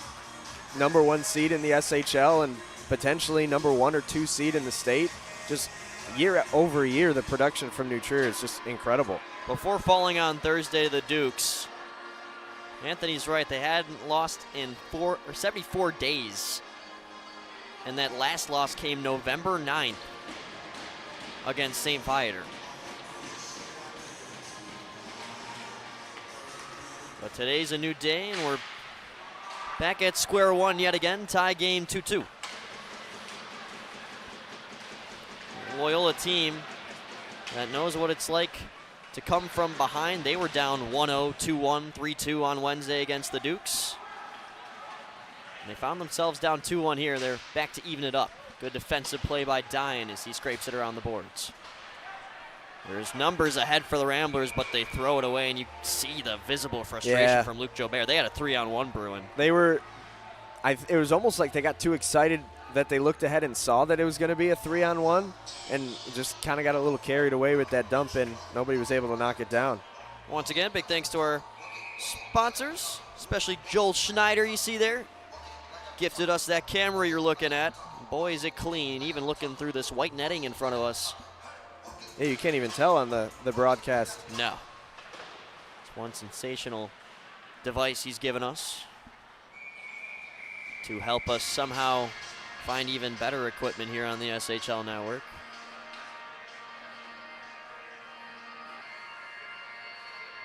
#1 seed in the SHL and potentially #1 or 2 seed in the state. Just year over year, the production from New Trier is just incredible. Before falling on Thursday to the Dukes, Anthony's right. They hadn't lost in 74 days. And that last loss came November 9th against St. Viator. But today's a new day, and we're back at square one yet again. Tie game 2-2. Loyola team that knows what it's like to come from behind. They were down 1-0, 2-1, 3-2 on Wednesday against the Dukes. And they found themselves down 2-1 here. They're back to even it up. Good defensive play by Dyan as he scrapes it around the boards. There's numbers ahead for the Ramblers, but they throw it away, and you see the visible frustration from Luke Jobert. They had a 3-on-1 brewing. They were, it was almost like they got too excited that they looked ahead and saw that it was going to be a 3-on-1 and just kind of got a little carried away with that dump, and nobody was able to knock it down. Once again, big thanks to our sponsors, especially Joel Schneider, you see there. Gifted us that camera you're looking at. Boy, is it clean, even looking through this white netting in front of us. Yeah, you can't even tell on the broadcast. No. It's one sensational device he's given us to help us somehow find even better equipment here on the SHL network.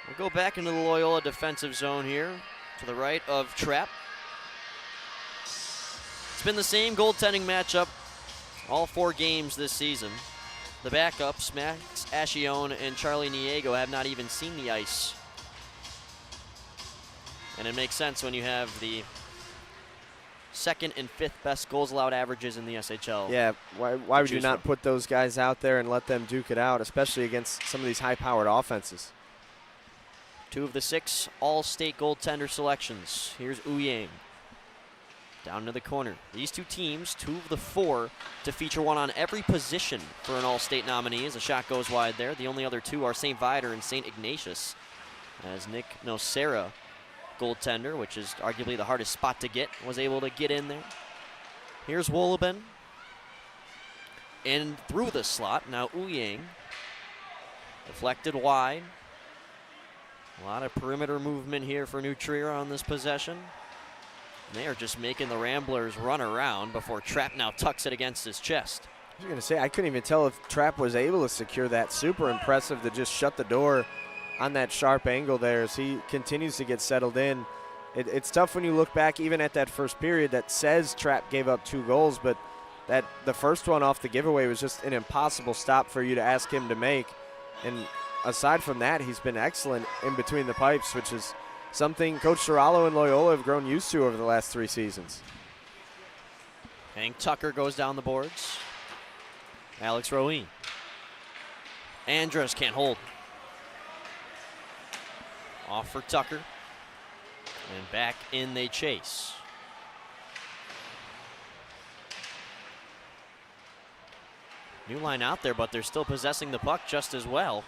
We'll go back into the Loyola defensive zone here to the right of Trapp. It's been the same goaltending matchup all 4 games this season. The backups, Max Ascione and Charlie Niego, have not even seen the ice. And it makes sense when you have the 2nd and 5th best goals allowed averages in the SHL. Yeah, why would you not put those guys out there and let them duke it out, especially against some of these high-powered offenses? 2 of the 6 all-state goaltender selections. Here's Ouyang. Down to the corner. These 2 teams, 2 of the 4 to feature one on every position for an all-state nominee as a shot goes wide there. The only other 2 are St. Viator and St. Ignatius. As Nick Nocera, goaltender, which is arguably the hardest spot to get, was able to get in there. Here's Wolleben. In through the slot. Now Ouyang. Deflected wide. A lot of perimeter movement here for New Trier on this possession. And they are just making the Ramblers run around before Trapp now tucks it against his chest. I was going to say, I couldn't even tell if Trapp was able to secure that. Super impressive to just shut the door on that sharp angle there as he continues to get settled in. It's tough when you look back even at that first period that says Trapp gave up 2 goals, but the first one off the giveaway was just an impossible stop for you to ask him to make. And aside from that, he's been excellent in between the pipes, which is something Coach Serralo and Loyola have grown used to over the last 3 seasons. Hank Tucker goes down the boards. Alex Rowe. Andrus can't hold. Off for Tucker. And back in they chase. New line out there, but they're still possessing the puck just as well.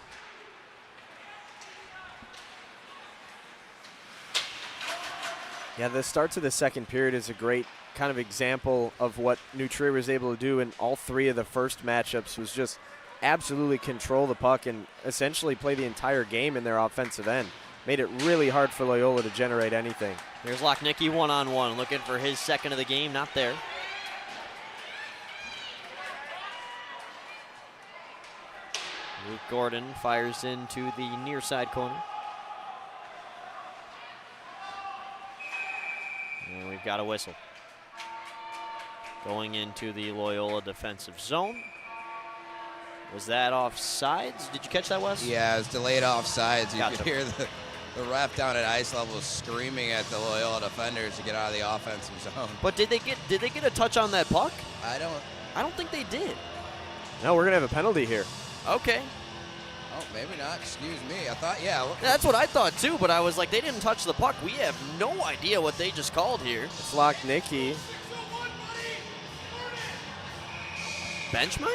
Yeah, the start to the second period is a great kind of example of what New Trier was able to do in all 3 of the first matchups, was just absolutely control the puck and essentially play the entire game in their offensive end. Made it really hard for Loyola to generate anything. Here's Lochnicki one-on-one, looking for his 2nd of the game, not there. Luke Gordon fires into the near side corner. we've got a whistle. Going into the Loyola defensive zone. Was that offsides? Did you catch that, Wes? Yeah, it was delayed offsides. You Gotcha. could hear the ref down at ice level screaming at the Loyola defenders to get out of the offensive zone. But did they get a touch on that puck? I don't think they did. No, we're going to have a penalty here. Okay. Oh, maybe not. Excuse me. I thought, yeah. That's what I thought too, but I was like, they didn't touch the puck. We have no idea what they just called here. It's Lochnicki. Bench minor?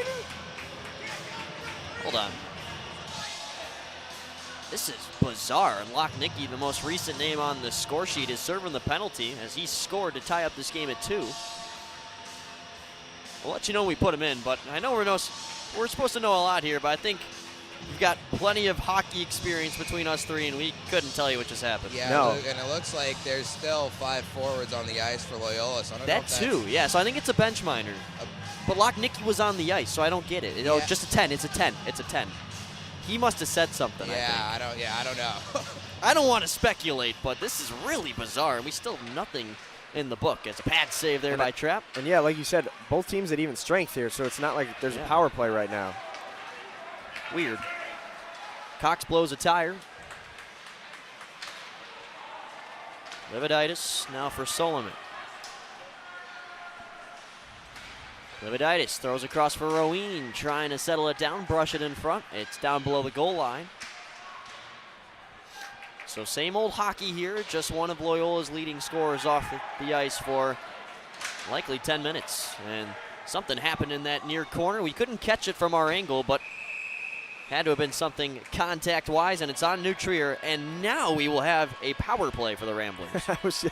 Hold on. This is bizarre. And Lochnicki, the most recent name on the score sheet, is serving the penalty as he scored to tie up this game at 2. We'll let you know when we put him in, but I know we're supposed to know a lot here, but I think we've got plenty of hockey experience between us three, and we couldn't tell you what just happened. Yeah, No. and it looks like there's still 5 forwards on the ice for Loyola. So I don't know That if that's too, yeah. So I think it's a bench minor. But Lochnicki was on the ice, so I don't get it. Oh, Yeah. just a 10. It's a 10. It's a 10. He must have said something, I think. I don't know. I don't want to speculate, but this is really bizarre, and we still have nothing in the book. It's a pad save there by Trapp. And yeah, like you said, both teams at even strength here, so it's not like there's a power play right now. Weird. Cox blows a tire. Lividitis now for Solomon. Lividitis throws across for Roween, trying to settle it down, brush it in front. It's down below the goal line. So same old hockey here, just one of Loyola's leading scorers off the ice for likely 10 minutes. And something happened in that near corner. We couldn't catch it from our angle, but had to have been something contact-wise, and it's on New Trier. And now we will have a power play for the Ramblers. This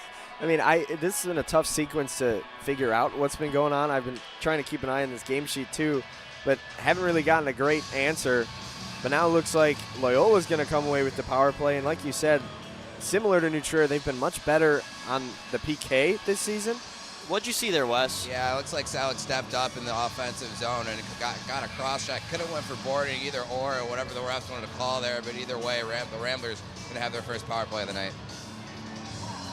has been a tough sequence to figure out what's been going on. I've been trying to keep an eye on this game sheet too, but haven't really gotten a great answer. But now it looks like Loyola's going to come away with the power play. And like you said, similar to New Trier, they've been much better on the PK this season. What'd you see there, Wes? Yeah, it looks like Salik stepped up in the offensive zone and got a cross check. Could have went for boarding either or whatever the refs wanted to call there, but either way, the Ramblers going to have their first power play of the night.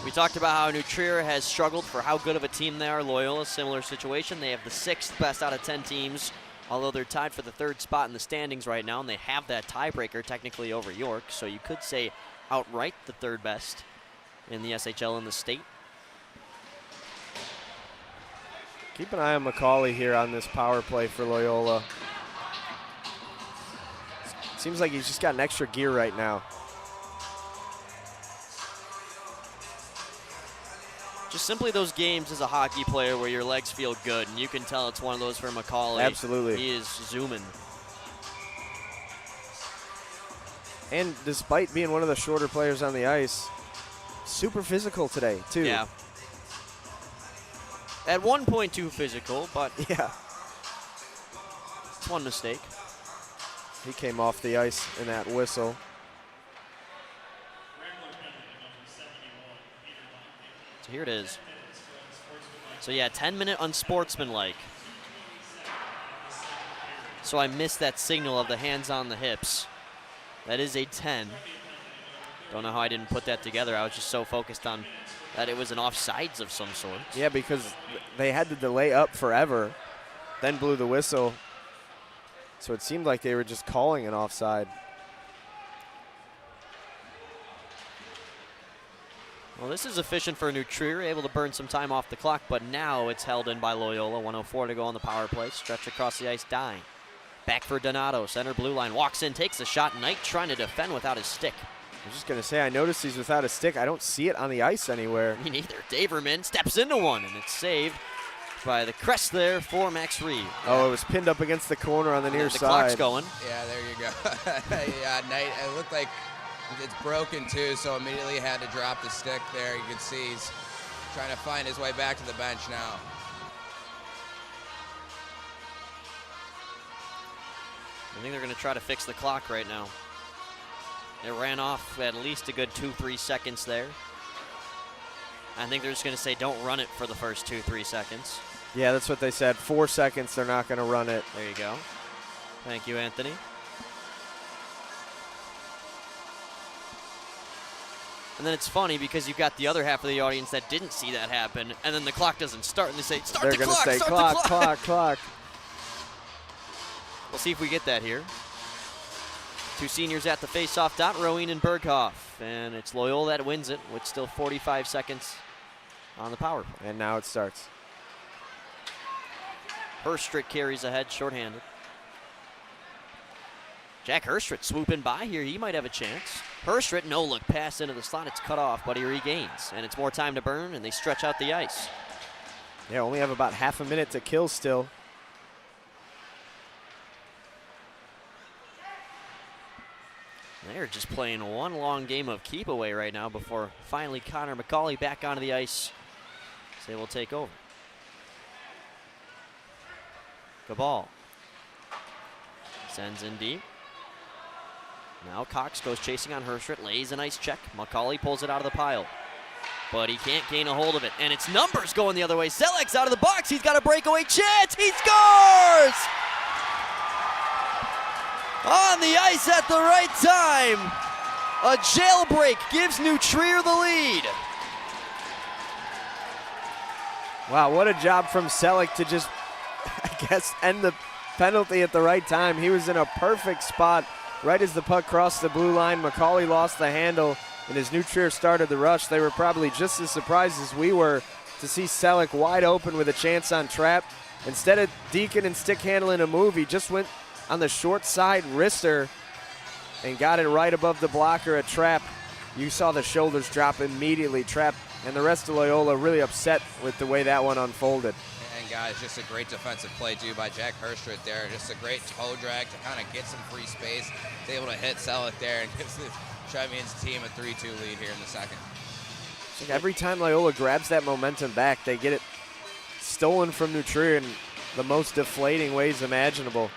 We talked about how New Trier has struggled for how good of a team they are. Loyola, similar situation. They have the 6th best out of 10 teams, although they're tied for the 3rd spot in the standings right now, and they have that tiebreaker technically over York, so you could say outright the 3rd best in the SHL in the state. Keep an eye on McCauley here on this power play for Loyola. Seems like he's just got an extra gear right now. Just simply those games as a hockey player where your legs feel good, and you can tell it's one of those for McCauley. Absolutely. He is zooming. And despite being one of the shorter players on the ice, super physical today, too. Yeah. At one point too physical, but Yeah. it's one mistake. He came off the ice in that whistle. So here it is. So yeah, 10-minute unsportsmanlike. So I missed that signal of the hands on the hips. That is a 10. Don't know how I didn't put that together. I was just so focused on that it was an offsides of some sort. Yeah, because they had to delay up forever, then blew the whistle. So it seemed like they were just calling an offside. Well, this is efficient for New Trier, able to burn some time off the clock, but now it's held in by Loyola. 1:04 to go on the power play. Stretch across the ice, dying. Back for Donato, center blue line. Walks in, takes a shot. Knight trying to defend without his stick. I was just going to say, I noticed he's without a stick. I don't see it on the ice anywhere. Me neither. Daverman steps into one, and it's saved by the crest there for Max Reed. Oh, it was pinned up against the corner on the near The side. clock's going. Yeah, there you go. Yeah, Knight, it looked like it's broken too, so immediately had to drop the stick there. You can see he's trying to find his way back to the bench now. I think they're going to try to fix the clock right now. It ran off at least a good 2-3 seconds there. I think they're just going to say don't run it for the first 2-3 seconds. Yeah, that's what they said. 4 seconds, they're not going to run it. There you go. Thank you, Anthony. And then it's funny because you've got the other half of the audience that didn't see that happen, and then the clock doesn't start, and they say, start They're the going to clock, say start clock, the clock. clock. We'll see if we get that here. Two seniors at the face-off dot, Roween and Berghoff. And it's Loyola that wins it with still 45 seconds on the power play. And now it starts. Herstritt carries ahead, shorthanded. Jack Herstritt swooping by here. He might have a chance. Herstritt, no look pass into the slot. It's cut off, but he regains. And it's more time to burn, and they stretch out the ice. Yeah, only have about half a minute to kill still. They're just playing one long game of keep away right now before finally Connor McCauley back onto the ice. So they will take over. Cabal sends in deep. Now Cox goes chasing on Herstritt, lays a nice check. McCauley pulls it out of the pile, but he can't gain a hold of it. And it's numbers going the other way. Selleck's out of the box. He's got a breakaway chance. He scores! On the ice at the right time. A jailbreak gives New Trier the lead. Wow, what a job from Selleck to just, I guess, end the penalty at the right time. He was in a perfect spot right as the puck crossed the blue line. McCauley lost the handle, and as New Trier started the rush, they were probably just as surprised as we were to see Selleck wide open with a chance on trap. Instead of Deacon and stick handling a move, he just went on the short side wrister and got it right above the blocker, a trap. You saw the shoulders drop immediately. Trap and the rest of Loyola really upset with the way that one unfolded. And guys, just a great defensive play too by Jack Herstritt there. Just a great toe drag to kind of get some free space. He's able to hit Selleck there and gives the Trevian's team a 3-2 lead here in the second. I think every time Loyola grabs that momentum back, they get it stolen from New Trier in the most deflating ways imaginable.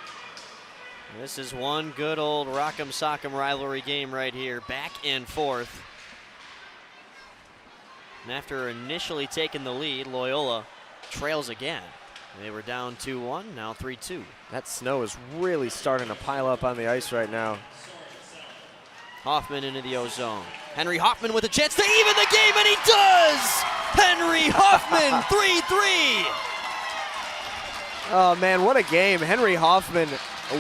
This is one good old Rock'em Sock'em rivalry game right here, back and forth. And after initially taking the lead, Loyola trails again. They were down 2-1, now 3-2. That snow is really starting to pile up on the ice right now. Hoffman into the O-zone. Henry Hoffman with a chance to even the game, and he does! Henry Hoffman, 3-3. Oh man, what a game. Henry Hoffman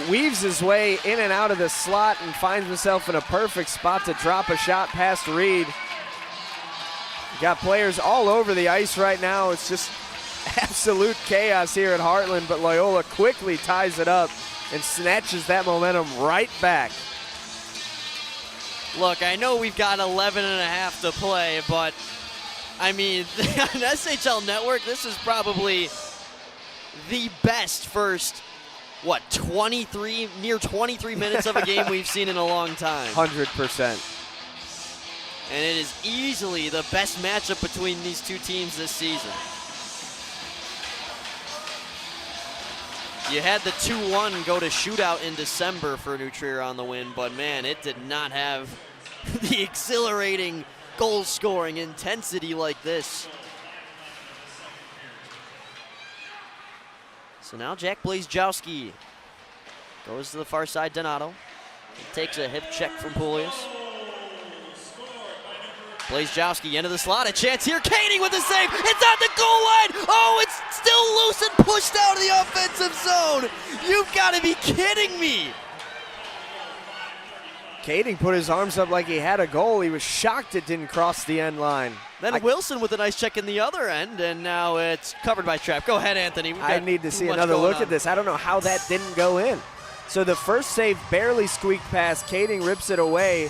weaves his way in and out of the slot and finds himself in a perfect spot to drop a shot past Reed. Got players all over the ice right now. It's just absolute chaos here at Heartland, but Loyola quickly ties it up and snatches that momentum right back. Look, I know we've got 11 and a half to play, but I mean, on SHL Network, this is probably the best first, what, 23, near 23 minutes of a game we've seen in a long time. 100%. And it is easily the best matchup between these two teams this season. You had the 2-1 go to shootout in December for New Trier on the win, but man, it did not have the exhilarating goal scoring intensity like this. So now Jack Blazejowski goes to the far side. Donato takes a hip check from Poulias. Blazejowski into the slot, a chance here. Kading with the save. It's on the goal line. Oh, it's still loose and pushed out of the offensive zone. You've got to be kidding me. Kading put his arms up like he had a goal. He was shocked it didn't cross the end line. Then Wilson with a nice check in the other end, and now it's covered by Trap. Go ahead, Anthony. I need to see another look at this. I don't know how that didn't go in. So the first save barely squeaked past. Kading rips it away.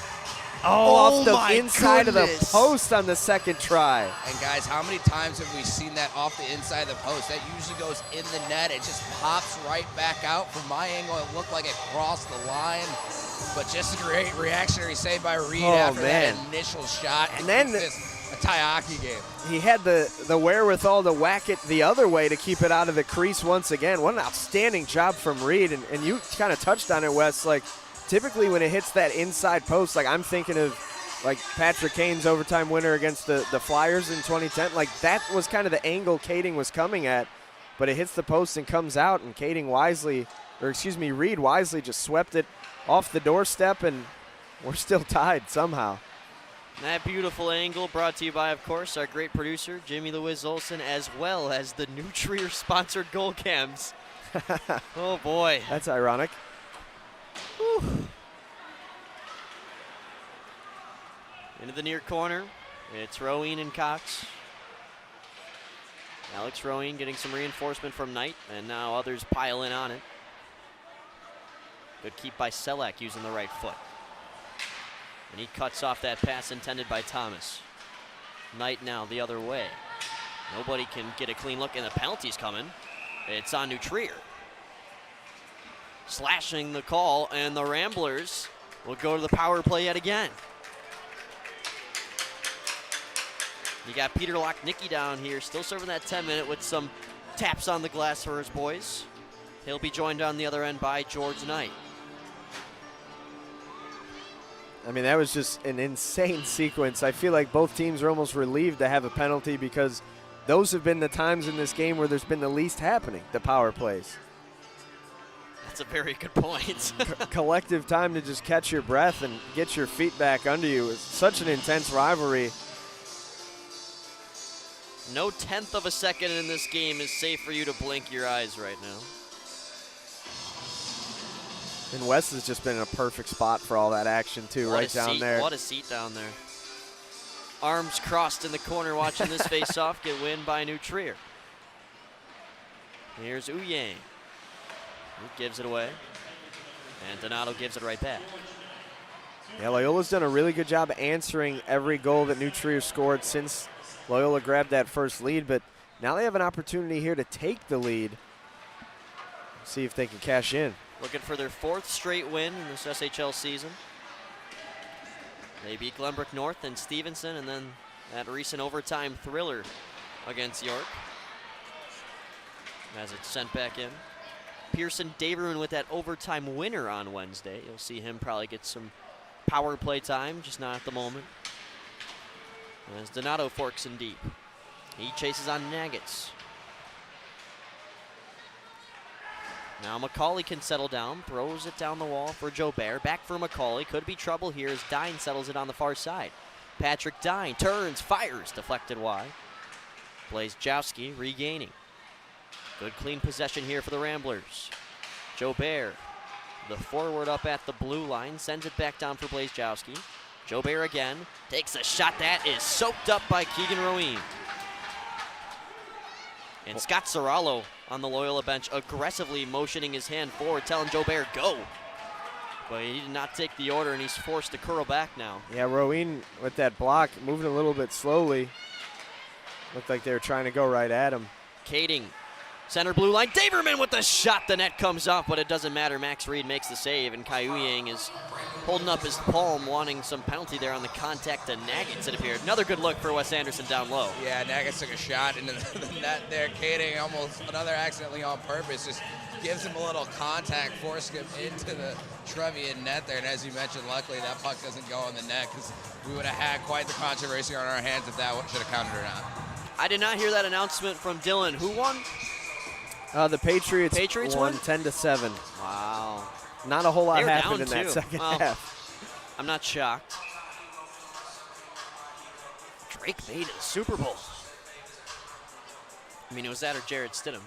Off the inside of the post on the second try. And guys, how many times have we seen that off the inside of the post? That usually goes in the net. It just pops right back out. From my angle, it looked like it crossed the line. But just a great reactionary save by Reed after that initial shot. And then a tie hockey game. He had the wherewithal to whack it the other way to keep it out of the crease once again. What an outstanding job from Reed. And you kind of touched on it, Wes. Like, typically when it hits that inside post, like I'm thinking of like Patrick Kane's overtime winner against the Flyers in 2010. Like that was kind of the angle Kading was coming at, but it hits the post and comes out, and Reed wisely just swept it off the doorstep, and we're still tied somehow. That beautiful angle brought to you by, of course, our great producer, Jimmy Louis Olson, as well as the New Trier-sponsored goal cams. Oh, boy. That's ironic. Whew. Into the near corner. It's Rowan and Cox. Alex Rowan getting some reinforcement from Knight, and now others pile in on it. Good keep by Selak using the right foot. And he cuts off that pass intended by Thomas. Knight now the other way. Nobody can get a clean look, and the penalty's coming. It's on New Trier. Slashing the call, and the Ramblers will go to the power play yet again. You got Peter Lochnicki down here, still serving that 10-minute with some taps on the glass for his boys. He'll be joined on the other end by George Knight. I mean, that was just an insane sequence. I feel like both teams are almost relieved to have a penalty because those have been the times in this game where there's been the least happening, the power plays. That's a very good point. Collective time to just catch your breath and get your feet back under you. It's such an intense rivalry. No 1/10 of a second in this game is safe for you to blink your eyes right now. And Wes has just been in a perfect spot for all that action, too, What right a down seat, there. What a seat down there. Arms crossed in the corner watching this face-off get win by New Trier. Here's Uyang. He gives it away. And Donato gives it right back. Yeah, Loyola's done a really good job answering every goal that New Trier scored since Loyola grabbed that first lead, but now they have an opportunity here to take the lead. See if they can cash in. Looking for their 4th straight win in this SHL season. They beat Glenbrook North and Stevenson, and then that recent overtime thriller against York. As it's sent back in. Pearson Daverman with that overtime winner on Wednesday. You'll see him probably get some power play time, just not at the moment. As Donato forks in deep. He chases on Nagets. Now McCauley can settle down, throws it down the wall for Jobert. Back for McCauley, could be trouble here as Dine settles it on the far side. Patrick Dine turns, fires, deflected wide. Blazejowski regaining. Good clean possession here for the Ramblers. Jobert, the forward up at the blue line, sends it back down for Blazejowski. Jobert again, takes a shot that is soaked up by Keegan Rowan. And Scott Serralo on the Loyola bench aggressively motioning his hand forward, telling Jobert, go. But he did not take the order, and he's forced to curl back now. Yeah, Rowan with that block, moving a little bit slowly. Looked like they were trying to go right at him. Kading, center blue line. Daverman with the shot. The net comes off, but it doesn't matter. Max Reed makes the save, and Kai Uyang is holding up his palm, wanting some penalty there on the contact to Nagets, it appeared. Another good look for Wes Anderson down low. Yeah, Nagets took a shot into the net there. Kading almost another accidentally on purpose. Just gives him a little contact, forcing him into the Trevian net there. And as you mentioned, luckily that puck doesn't go in the net because we would have had quite the controversy on our hands if that should have counted or not. I did not hear that announcement from Dylan. Who won? The Patriots won won? 10-7. Wow. Not a whole lot They were happened down, in that too. second Well, half. I'm not shocked. Drake made it to the Super Bowl. I mean, it was that or Jared Stidham.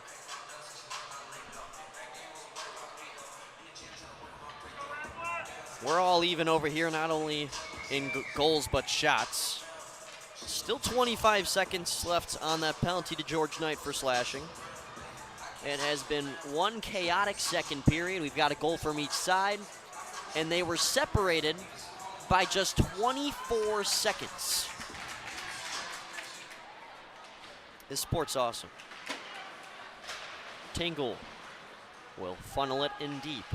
We're all even over here, not only in goals but shots. Still 25 seconds left on that penalty to George Knight for slashing. It has been one chaotic second period. We've got a goal from each side, and they were separated by just 24 seconds. This sport's awesome. Tingle will funnel it in deep.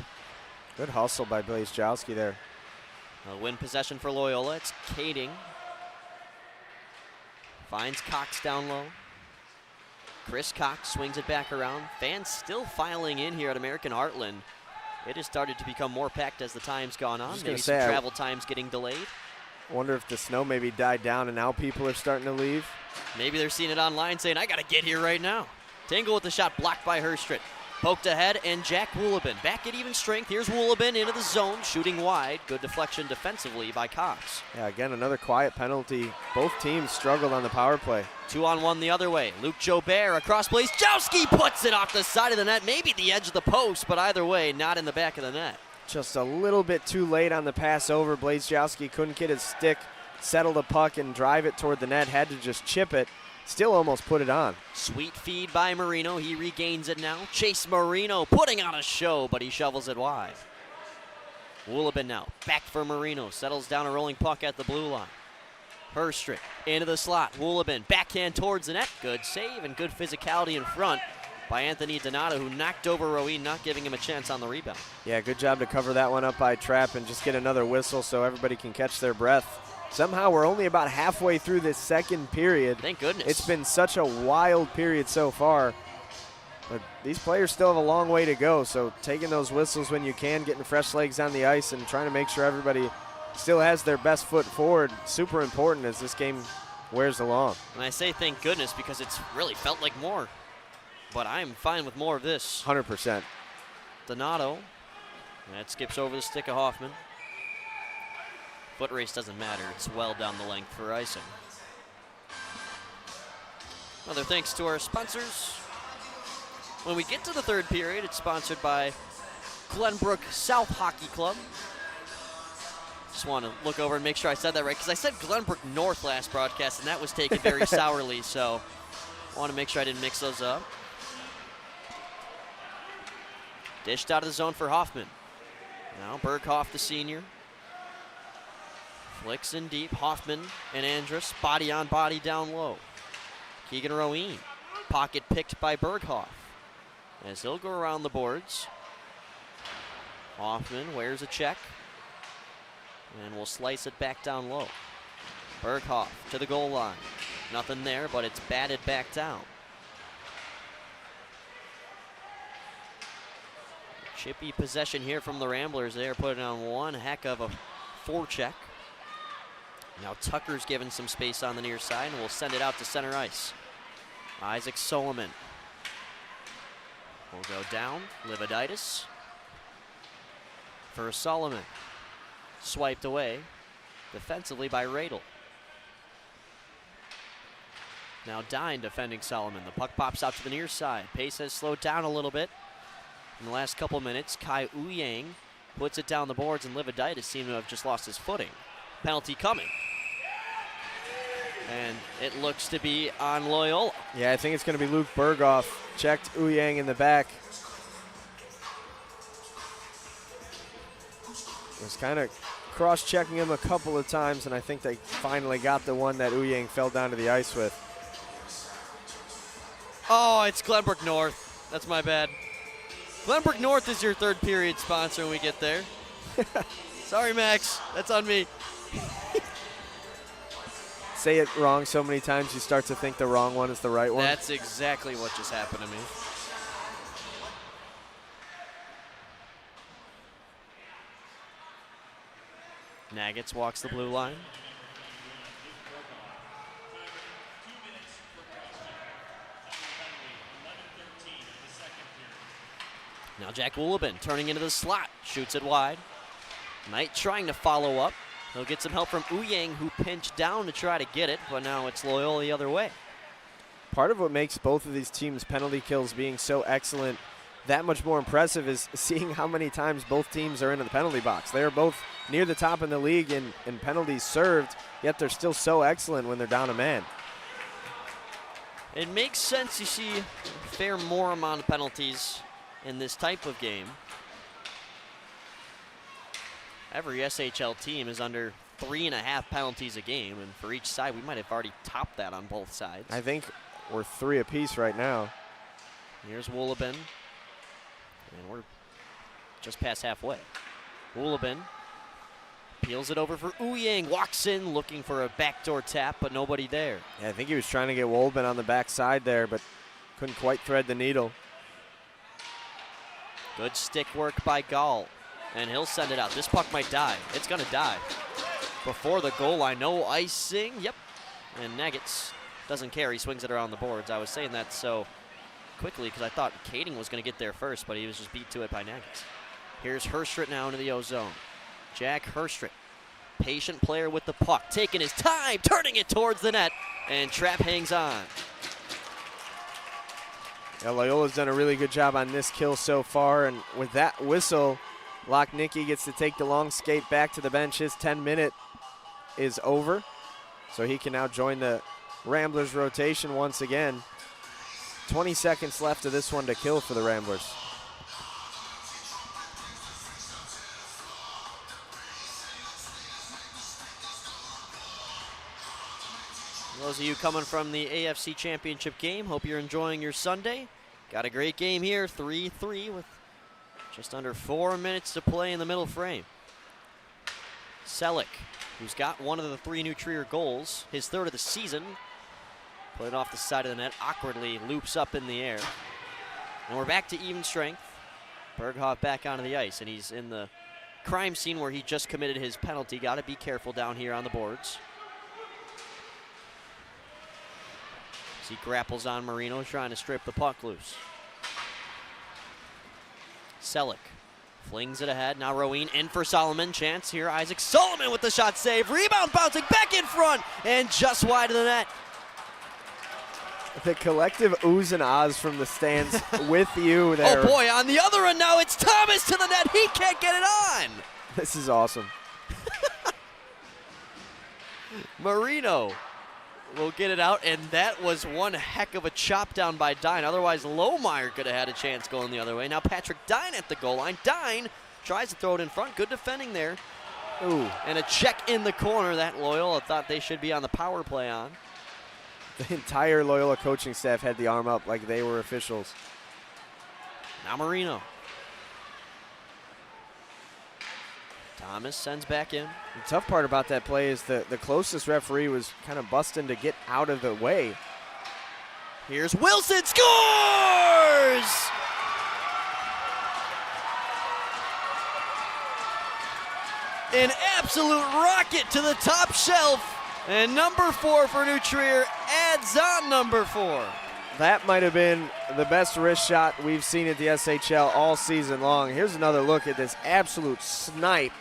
Good hustle by Blazejowski there. A win possession for Loyola. It's Kading. Finds Cox down low. Chris Cox swings it back around. Fans still filing in here at American Heartland. It has started to become more packed as the time's gone on. Maybe some travel times getting delayed. I wonder if the snow maybe died down and now people are starting to leave. Maybe they're seeing it online saying, I got to get here right now. Tingle with the shot blocked by Herstrit. Poked ahead, and Jack Woolabin back at even strength. Here's Woolabin into the zone, shooting wide. Good deflection defensively by Cox. Yeah, again, another quiet penalty. Both teams struggled on the power play. 2-on-1 the other way. Luke Jobert across plays. Jowski puts it off the side of the net, maybe the edge of the post, but either way, not in the back of the net. Just a little bit too late on the pass over. Blazejowski couldn't get his stick, settle the puck, and drive it toward the net. Had to just chip it. Still almost put it on. Sweet feed by Marino. He regains it now. Chase Marino putting on a show, but he shovels it wide. Woolabin now back for Marino. Settles down a rolling puck at the blue line. Herstrick into the slot. Woolabin backhand towards the net. Good save and good physicality in front by Anthony Donato, who knocked over Rowan, not giving him a chance on the rebound. Yeah, good job to cover that one up by Trapp and just get another whistle so everybody can catch their breath. Somehow we're only about halfway through this second period. Thank goodness. It's been such a wild period so far. But these players still have a long way to go, so taking those whistles when you can, getting fresh legs on the ice, and trying to make sure everybody still has their best foot forward, super important as this game wears along. And I say thank goodness because it's really felt like more. But I'm fine with more of this. 100%. Donato. That skips over the stick of Hoffman. Foot race doesn't matter. It's well down the length for icing. Another thanks to our sponsors. When we get to the third period, it's sponsored by Glenbrook South Hockey Club. Just want to look over and make sure I said that right, because I said Glenbrook North last broadcast, and that was taken very sourly, so I want to make sure I didn't mix those up. Dished out of the zone for Hoffman. Now Berghoff, the senior. Flicks in deep. Hoffman and Andrus, body on body down low. Keegan Rowan, pocket picked by Berghoff as he'll go around the boards. Hoffman wears a check and will slice it back down low. Berghoff to the goal line. Nothing there, but it's batted back down. Chippy possession here from the Ramblers. They are putting on one heck of a forecheck. Now Tucker's given some space on the near side and will send it out to center ice. Isaac Solomon will go down. Lividitis for Solomon. Swiped away defensively by Radel. Now Dine defending Solomon. The puck pops out to the near side. Pace has slowed down a little bit in the last couple minutes. Kai Uyang puts it down the boards, and Lividitis seemed to have just lost his footing. Penalty coming. And it looks to be on Loyola. Yeah, I think it's going to be Luke Berghoff. Checked Uyang in the back. Was kind of cross-checking him a couple of times, and I think they finally got the one that Uyang fell down to the ice with. Oh, it's Glenbrook North. That's my bad. Glenbrook North is your third period sponsor when we get there. Sorry, Max. That's on me. Say it wrong so many times you start to think the wrong one is the right one. That's exactly what just happened to me. Nagitz walks the blue line. Now Jack Woolabin turning into the slot, shoots it wide. Knight trying to follow up. He'll get some help from Uyang, who pinched down to try to get it, but now it's Loyola the other way. Part of what makes both of these teams' penalty kills being so excellent that much more impressive is seeing how many times both teams are into the penalty box. They are both near the top in the league in penalties served, yet they're still so excellent when they're down a man. It makes sense you see a fair more amount of penalties in this type of game. Every SHL team is under 3.5 penalties a game, and for each side, we might have already topped that on both sides. I think we're 3 apiece right now. Here's Woolabin, and we're just past halfway. Woolabin peels it over for Uyang, walks in looking for a backdoor tap, but nobody there. Yeah, I think he was trying to get Woolabin on the backside there, but couldn't quite thread the needle. Good stick work by Gall. And he'll send it out. This puck might die. It's going to die. Before the goal line, no icing. Yep. And Nagitz doesn't care. He swings it around the boards. I was saying that so quickly because I thought Kading was going to get there first, but he was just beat to it by Naggets. Here's Herstrit now into the O-zone. Jack Herstrit, patient player with the puck, taking his time, turning it towards the net, and Trapp hangs on. Yeah, Loyola's done a really good job on this kill so far, and with that whistle, Lochnicki gets to take the long skate back to the bench. His 10-minute is over, so he can now join the Ramblers rotation once again. 20 seconds left of this one to kill for the Ramblers. Those of you coming from the AFC Championship game, hope you're enjoying your Sunday. Got a great game here, 3-3 with just under 4 minutes to play in the middle frame. Selleck, who's got one of the 3 New Trier goals, his 3rd of the season. Put it off the side of the net, awkwardly loops up in the air. And we're back to even strength. Berghoff back onto the ice, and he's in the crime scene where he just committed his penalty. Got to be careful down here on the boards. He grapples on Marino, trying to strip the puck loose. Selleck flings it ahead. Now Roween in for Solomon. Chance here. Isaac Solomon with the shot save. Rebound bouncing back in front and just wide of the net. The collective oohs and ahs from the stands with you there. Oh boy, on the other end now, it's Thomas to the net. He can't get it on. This is awesome. Marino will get it out, and that was one heck of a chop down by Dine. Otherwise, Lohmeyer could have had a chance going the other way. Now Patrick Dine at the goal line. Dine tries to throw it in front. Good defending there. Ooh. And a check in the corner that Loyola thought they should be on the power play on. The entire Loyola coaching staff had the arm up like they were officials. Now Marino. Thomas sends back in. The tough part about that play is the closest referee was kind of busting to get out of the way. Here's Wilson, scores! An absolute rocket to the top shelf. And number 4 for New Trier adds on number 4. That might have been the best wrist shot we've seen at the SHL all season long. Here's another look at this absolute snipe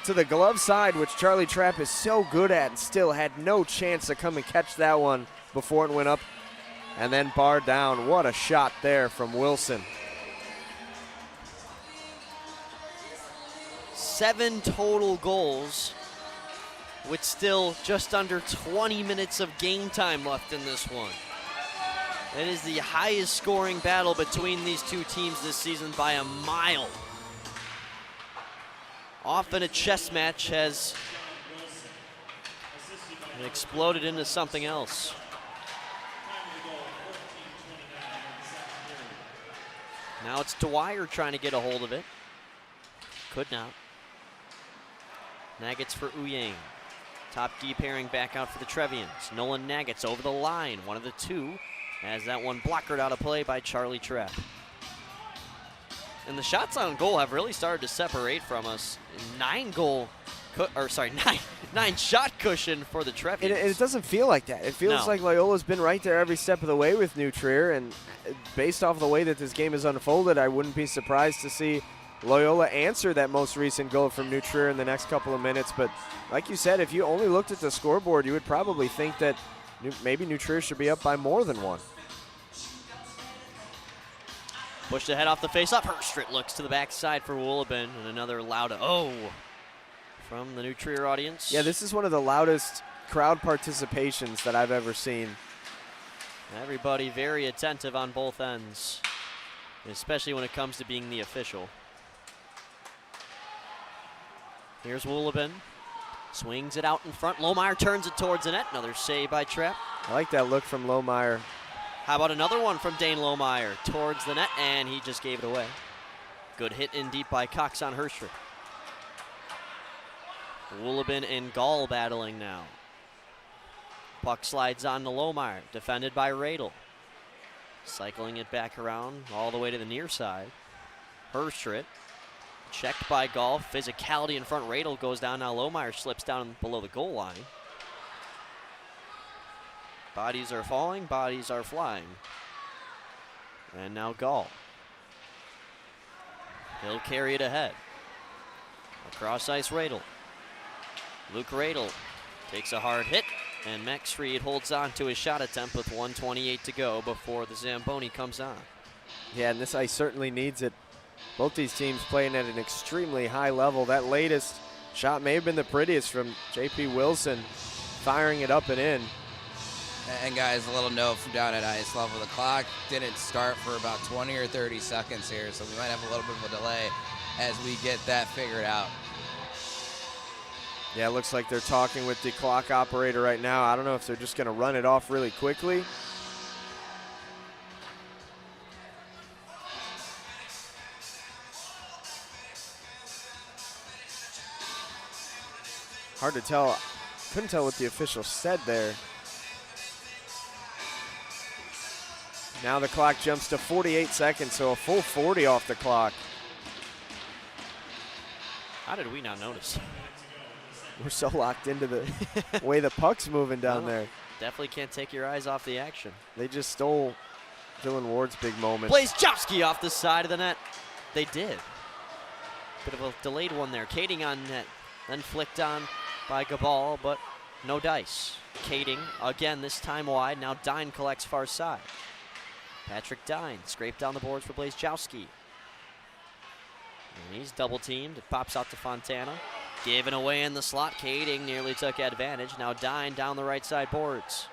to the glove side, which Charlie Trapp is so good at and still had no chance to come and catch that one before it went up and then barred down. What a shot there from Wilson. 7 total goals with still just under 20 minutes of game time left in this one. It is the highest scoring battle between these two teams this season by a mile. Often a chess match has exploded into something else. Now it's Dwyer trying to get a hold of it. Could not. Naggets for Uyang. Top D pairing back out for the Trevians. Nolan Naggets over the line. One of the 2 has that one blockered out of play by Charlie Trapp. And the shots on goal have really started to separate from us. 9 shot cushion for the Trevians. It doesn't feel like that. It feels like Loyola's been right there every step of the way with New Trier, and based off the way that this game has unfolded, I wouldn't be surprised to see Loyola answer that most recent goal from New Trier in the next couple of minutes. But like you said, if you only looked at the scoreboard, you would probably think that maybe New Trier should be up by more than 1. Pushed ahead off the face-off. Herstrit looks to the backside for Woolabin, and another loud oh from the New Trier audience. Yeah, this is one of the loudest crowd participations that I've ever seen. Everybody very attentive on both ends, especially when it comes to being the official. Here's Woolabin. Swings it out in front. Lohmeyer turns it towards the net. Another save by Trapp. I like that look from Lohmeyer. How about another one from Dane Lohmeyer towards the net, and he just gave it away. Good hit in deep by Cox on Herstrit. Woolabin and Gall battling now. Puck slides on to Lohmeyer, defended by Radel. Cycling it back around all the way to the near side. Herstrit, checked by Gall. Physicality in front. Radel goes down. Now Lohmeyer slips down below the goal line. Bodies are falling, bodies are flying. And now Gall. He'll carry it ahead. Across ice, Radel. Luke Radel takes a hard hit, and Max Reed holds on to his shot attempt with 1:28 to go before the Zamboni comes on. Yeah, and this ice certainly needs it. Both these teams playing at an extremely high level. That latest shot may have been the prettiest from J.P. Wilson, firing it up and in. And guys, a little note from down at ice level. The clock didn't start for about 20 or 30 seconds here, so we might have a little bit of a delay as we get that figured out. Yeah, it looks like they're talking with the clock operator right now. I don't know if they're just going to run it off really quickly. Hard to tell. Couldn't tell what the official said there. Now the clock jumps to 48 seconds, so a full 40 off the clock. How did we not notice? We're so locked into the way the puck's moving down there. Definitely can't take your eyes off the action. They just stole Dylan Ward's big moment. Blazejowski off the side of the net. They did. Bit of a delayed one there. Kading on net, then flicked on by Gabal, but no dice. Kading again, this time wide. Now Dine collects far side. Patrick Dine scraped down the boards for Blazejowski. And he's double teamed. It pops out to Fontana. Given away in the slot. Kading nearly took advantage. Now Dine down the right side boards.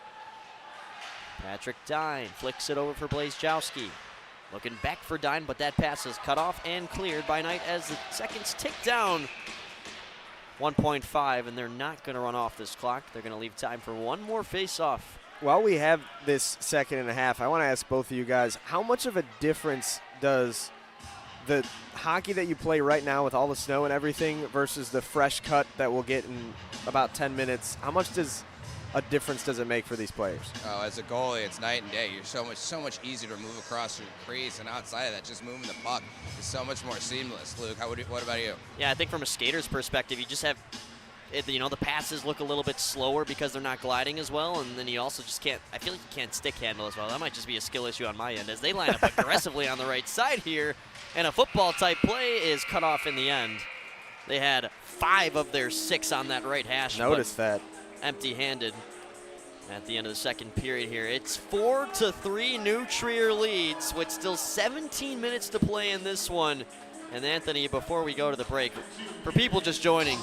Patrick Dine flicks it over for Blazejowski. Looking back for Dine, but that pass is cut off and cleared by Knight as the seconds tick down. 1.5, and they're not going to run off this clock. They're going to leave time for one more face-off. While we have this second and a half, I want to ask both of you guys, how much of a difference does the hockey that you play right now with all the snow and everything versus the fresh cut that we'll get in about 10 minutes, how much a difference does it make for these players? Oh, as a goalie, it's night and day. You're so much easier to move across your crease, and outside of that, just moving the puck is so much more seamless. Luke, what about you? Yeah, I think from a skater's perspective, you just have, the passes look a little bit slower because they're not gliding as well, and then you also just can't, I feel like you can't stick handle as well. That might just be a skill issue on my end as they line up aggressively on the right side here, and a football-type play is cut off in the end. They had 5 of their 6 on that right hash. Notice that. Empty-handed at the end of the second period here. It's 4-3 New Trier leads with still 17 minutes to play in this one. And Anthony, before we go to the break, for people just joining,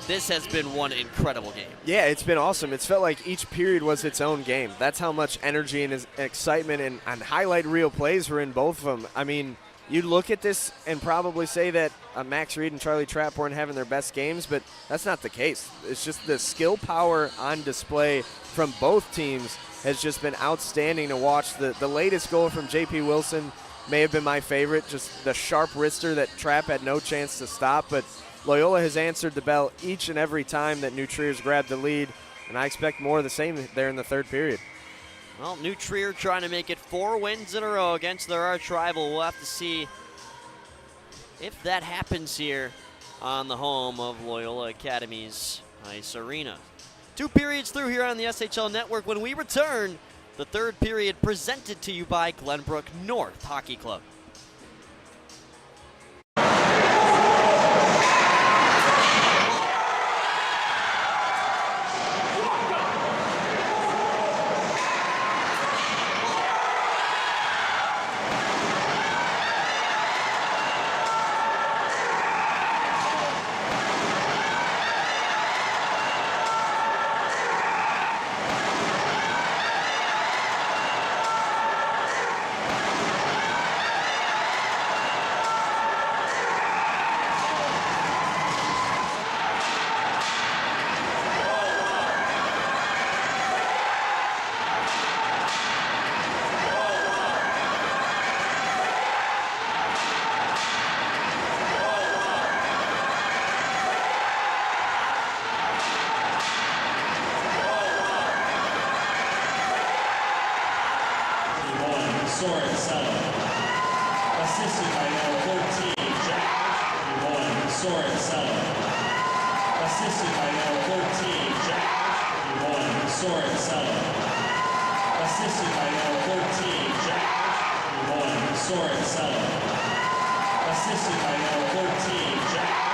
this has been one incredible game. Yeah, it's been awesome. It's felt like each period was its own game. That's how much energy and excitement and highlight reel plays were in both of them. I mean, you'd look at this and probably say that Max Reed and Charlie Trapp weren't having their best games, but that's not the case. It's just the skill power on display from both teams has just been outstanding to watch. The latest goal from J.P. Wilson may have been my favorite, just the sharp wrister that Trapp had no chance to stop, but Loyola has answered the bell each and every time that New Trier's grabbed the lead, and I expect more of the same there in the third period. Well, New Trier trying to make it 4 wins in a row against their arch rival. We'll have to see if that happens here on the home of Loyola Academy's Ice Arena. 2 periods through here on the SHL Network. When we return, the third period presented to you by Glenbrook North Hockey Club. Assisted by number 13, Jack. 1, Soren Seller. Assisted by number 13, Jack. 1, Soren Sella. Assisted by number 13, Jack.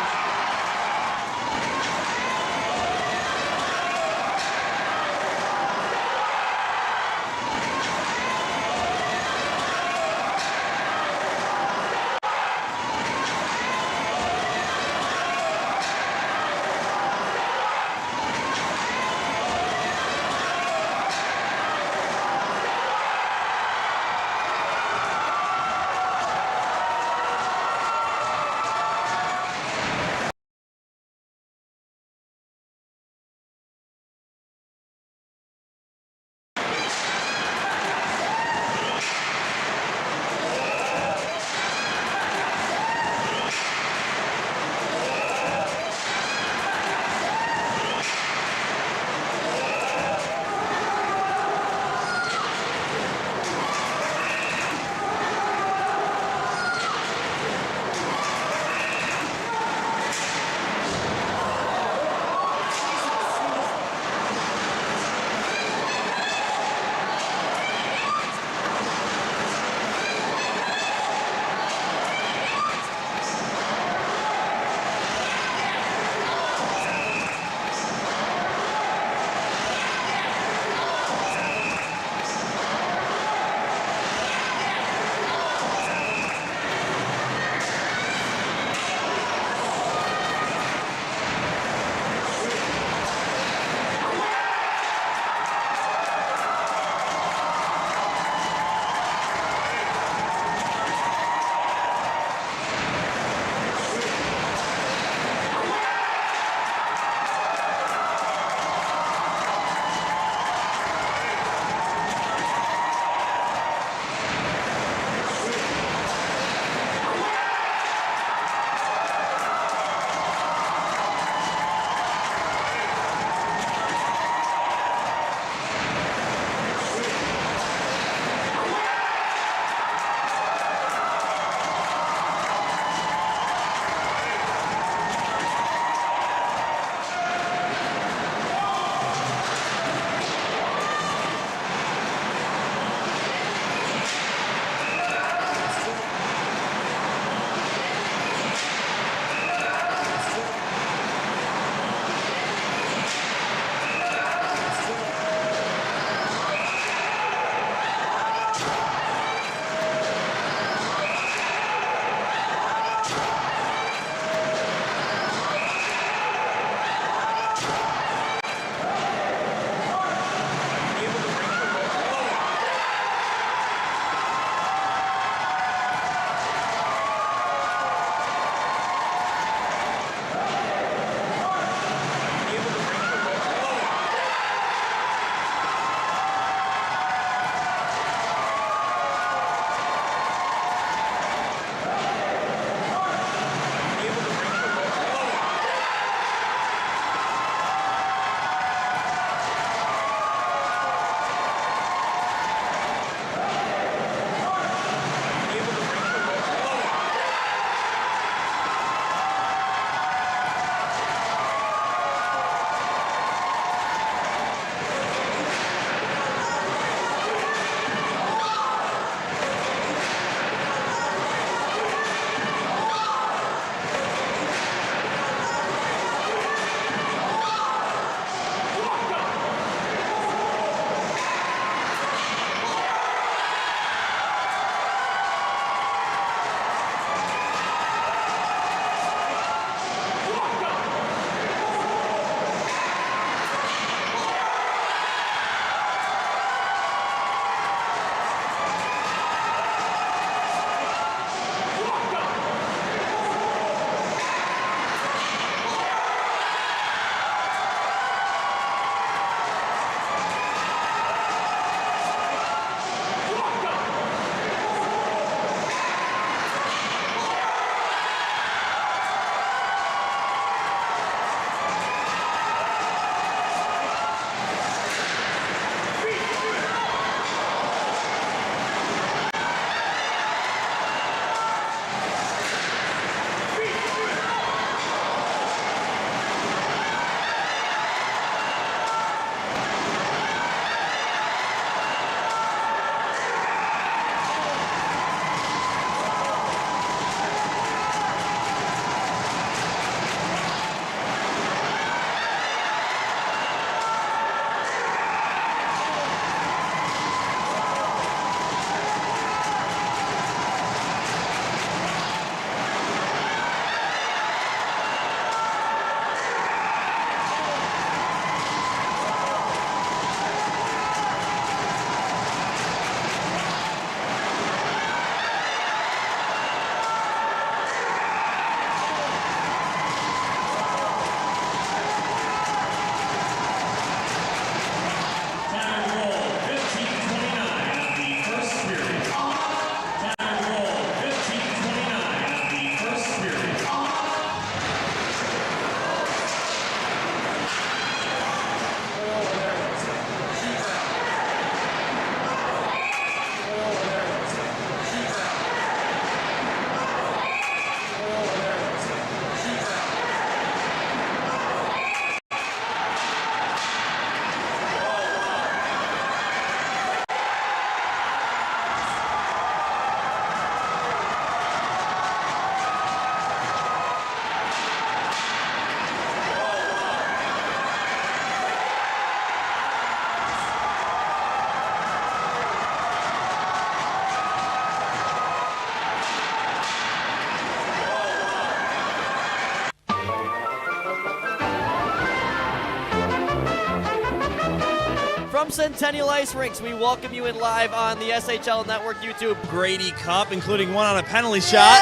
From Centennial Ice Rinks, we welcome you in live on the SHL Network YouTube. Grady Cup, including one on a penalty shot.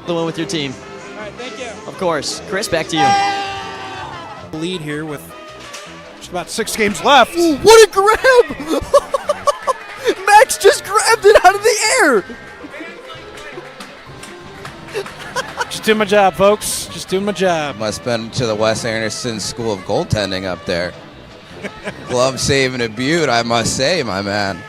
The one with your team. All right, thank you. Of course. Chris, back to you. Lead here with just about 6 games left. Ooh, what a grab! Max just grabbed it out of the air. Just doing my job, folks. Just doing my job. Must have been to the Wes Anderson School of Goaltending up there. Glove saving a beaut, I must say, my man.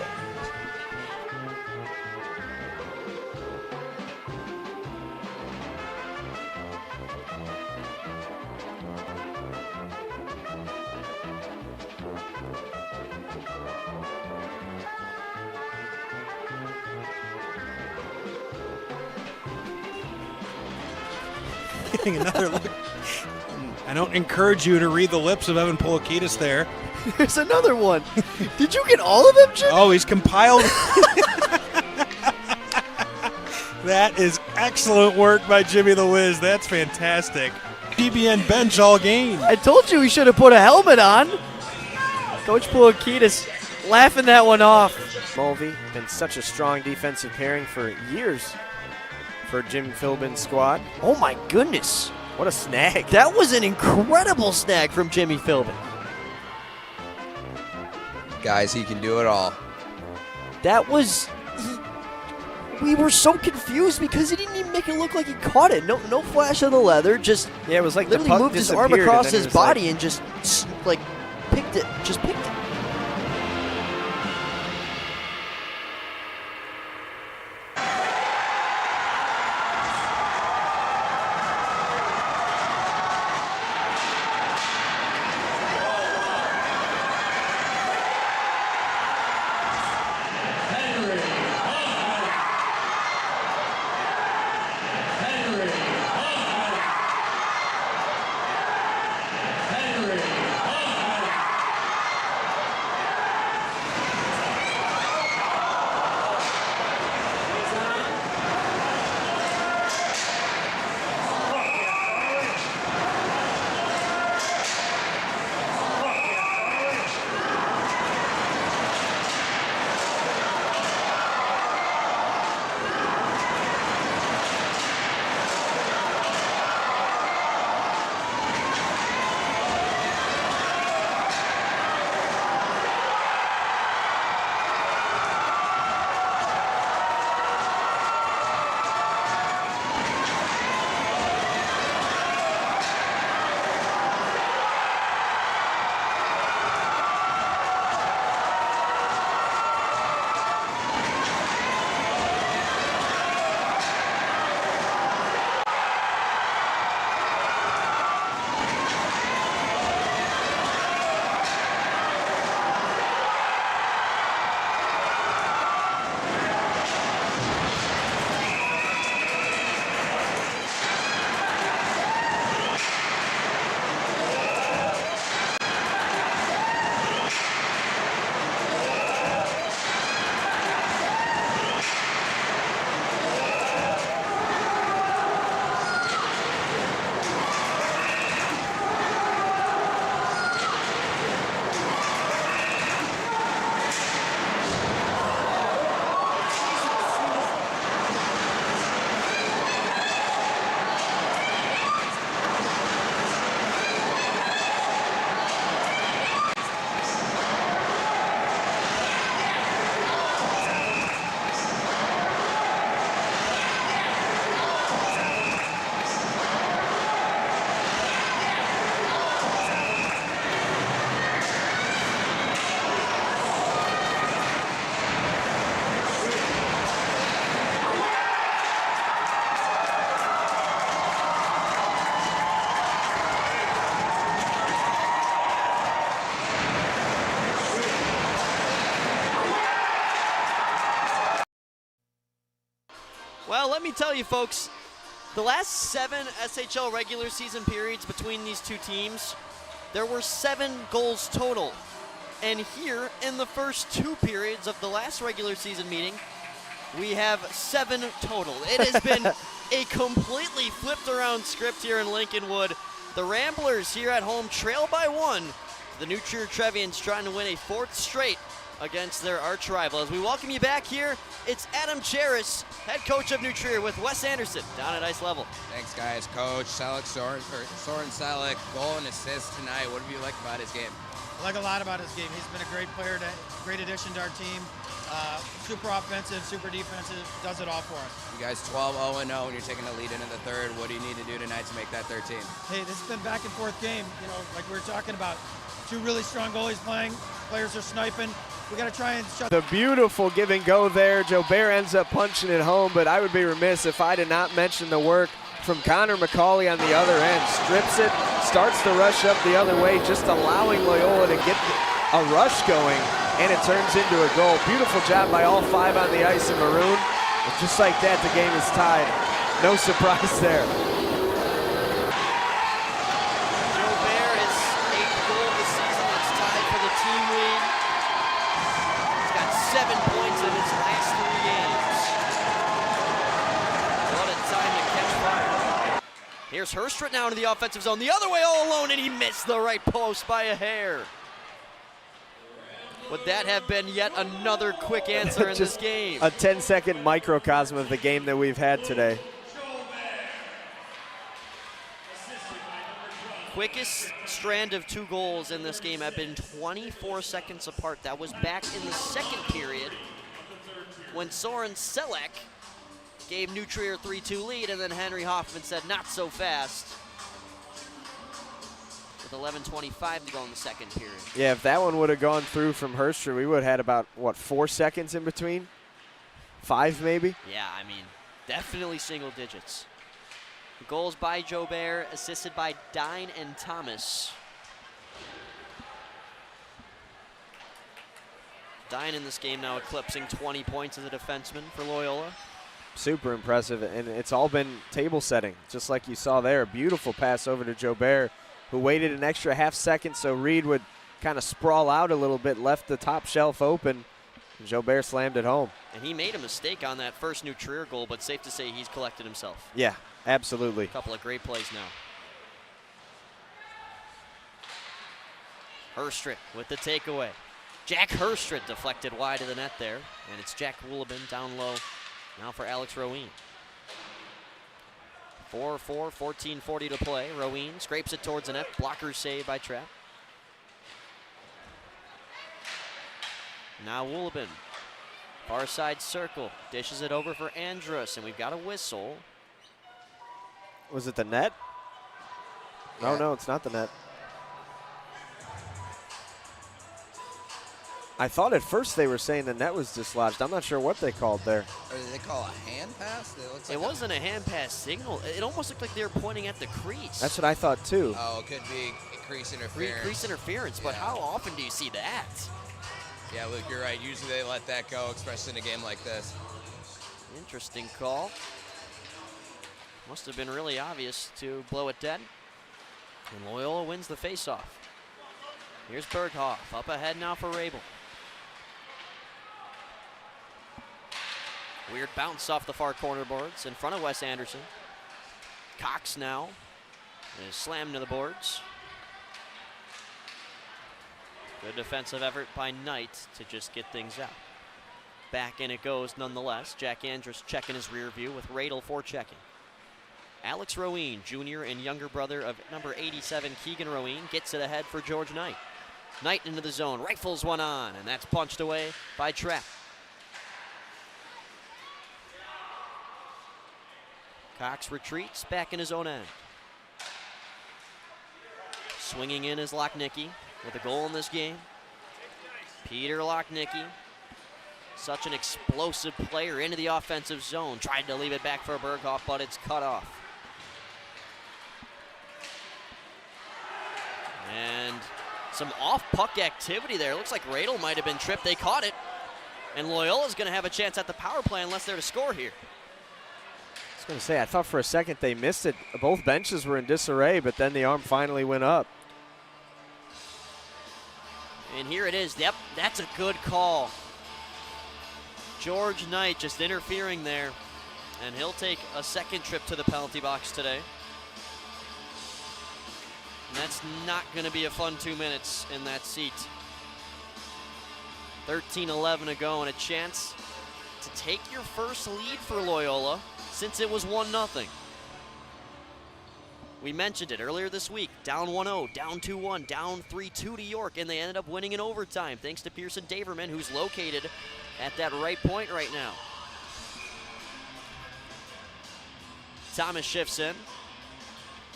Getting another look. I don't encourage you to read the lips of Evan Polakidis there. There's another one. Did you get all of them, Jimmy? Oh, he's compiled. That is excellent work by Jimmy the Wiz. That's fantastic. PBN bench all game. I told you he should have put a helmet on. Coach Pouakidis laughing that one off. Mulvey, been such a strong defensive pairing for years for Jim Philbin's squad. Oh my goodness. What a snag. That was an incredible snag from Jimmy Philbin. Guys, he can do it all. That was... we were so confused because he didn't even make it look like he caught it. No flash of the leather, just Yeah, it was like the literally puck moved his arm disappeared, across and then his it was like- body and just like picked it. Just picked it. Well, let me tell you, folks, the last 7 SHL regular season periods between these two teams, there were 7 goals total. And here, in the first 2 periods of the last regular season meeting, we have 7 total. It has been a completely flipped around script here in Lincolnwood. The Ramblers here at home trail by 1, The New Trier Trevians trying to win a 4th straight against their arch rival. As we welcome you back here, it's Adam Cheris, head coach of New Trier, with Wes Anderson down at ice level. Thanks, guys. Coach Soren Selleck, goal and assist tonight. What have you liked about his game? I like a lot about his game. He's been a great player, great addition to our team. Super offensive, super defensive, does it all for us. You guys 12-0-0 and you're taking the lead into the third. What do you need to do tonight to make that 13? Hey, this has been back and forth game. You know, like we were talking about, 2 really strong goalies playing. Players are sniping. We got to try and shut The beautiful give and go there. Jobert ends up punching it home, but I would be remiss if I did not mention the work from Connor McCauley on the other end. Strips it, starts the rush up the other way, just allowing Loyola to get a rush going, and it turns into a goal. Beautiful job by all 5 on the ice in maroon. And just like that, the game is tied. No surprise there. Jobert, his 8th goal of the season. It's tied for the team lead. He's got 7 points in his last 3 games. What a time to catch fire. Here's Herstrit now into the offensive zone. The other way all alone, and he missed the right post by a hair. Would that have been yet another quick answer in this game? A 10-second microcosm of the game that we've had today. Quickest strand of 2 goals in this game have been 24 seconds apart. That was back in the 2nd period when Soren Selleck gave New Trier a 3-2 lead, and then Henry Hoffman said, not so fast, with 11:25 to go in the 2nd period. Yeah, if that one would have gone through from Herster, we would have had about, what, 4 seconds in between? 5 maybe? Yeah, I mean, definitely single digits. Goals by Jobert, assisted by Dine and Thomas. Dine in this game now eclipsing 20 points as a defenseman for Loyola. Super impressive, and it's all been table setting, just like you saw there. A beautiful pass over to Jobert, who waited an extra half second so Reed would kind of sprawl out a little bit, left the top shelf open, and Jobert slammed it home. And he made a mistake on that first New Trier goal, but safe to say he's collected himself. Yeah, absolutely. A couple of great plays now. Herstrit with the takeaway. Jack Herstrit deflected wide of the net there, and it's Jack Woolabin down low now for Alex Roween. 4-4, 14:40 to play. Roween scrapes it towards the net. Blocker save by Trapp. Now Woolabin. Far side circle. Dishes it over for Andrus, and we've got a whistle. Was it the net? Yeah. No, it's not the net. I thought at first they were saying the net was dislodged. I'm not sure what they called there. Or did they call a hand pass? It looks like It wasn't a hand pass signal. It almost looked like they were pointing at the crease. That's what I thought too. Oh, it could be crease interference. Crease interference, but Yeah. how often do you see that? Yeah, Luke, you're right. Usually they let that go, especially in a game like this. Interesting call. Must have been really obvious to blow it dead. And Loyola wins the faceoff. Here's Berghoff up ahead now for Rabel. Weird bounce off the far corner boards in front of Wes Anderson. Cox now is slammed to the boards. Good defensive effort by Knight to just get things out. Back in it goes nonetheless. Jack Andrus checking his rear view with Radel forechecking. Alex Roween, junior and younger brother of number 87, Keegan Roween, gets it ahead for George Knight. Knight into the zone, rifles one on, and that's punched away by Trapp. Cox retreats back in his own end. Swinging in is Lochnicki with a goal in this game. Peter Lochnicki, such an explosive player into the offensive zone. Tried to leave it back for Berghoff, but it's cut off. And some off-puck activity there. Looks like Radel might have been tripped. They caught it. And Loyola's going to have a chance at the power play unless they're to score here. I was going to say, I thought for a second they missed it. Both benches were in disarray, but then the arm finally went up. And here it is. Yep, that's a good call. George Knight just interfering there. And he'll take a second trip to the penalty box today. And that's not going to be a fun 2 minutes in that seat. 13-11 to go and a chance to take your first lead for Loyola since it was 1-0. We mentioned it earlier this week. Down 1-0, down 2-1, down 3-2 to York, and they ended up winning in overtime thanks to Pearson Daverman, who's located at that right point right now. Thomas shifts in.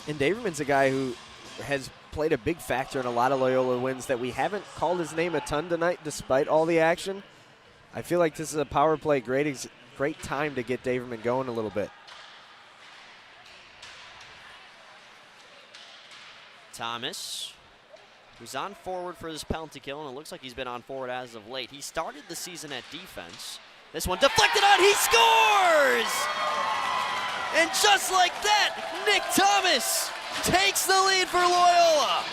And Daverman's a guy who has played a big factor in a lot of Loyola wins that we haven't called his name a ton tonight despite all the action. I feel like this is a power play, great time to get Daverman going a little bit. Thomas, who's on forward for this penalty kill, and it looks like he's been on forward as of late. He started the season at defense. This one deflected on, he scores! And just like that, Nick Thomas takes the lead for Loyola.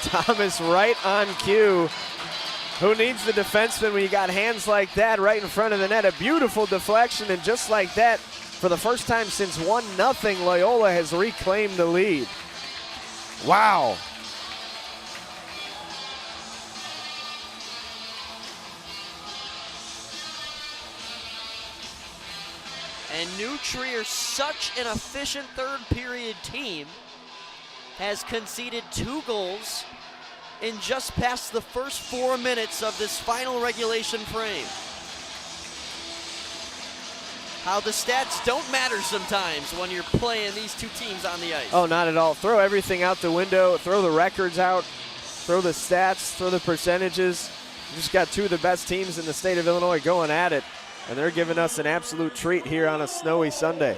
Thomas right on cue. Who needs the defenseman when you got hands like that right in front of the net? A beautiful deflection, and just like that, for the first time since 1-0, Loyola has reclaimed the lead. Wow. And New Trier, such an efficient third period team, has conceded 2 goals in just past the first 4 minutes of this final regulation frame. How the stats don't matter sometimes when you're playing these two teams on the ice. Oh, not at all. Throw everything out the window, throw the records out, throw the stats, throw the percentages. You just got two of the best teams in the state of Illinois going at it, and they're giving us an absolute treat here on a snowy Sunday.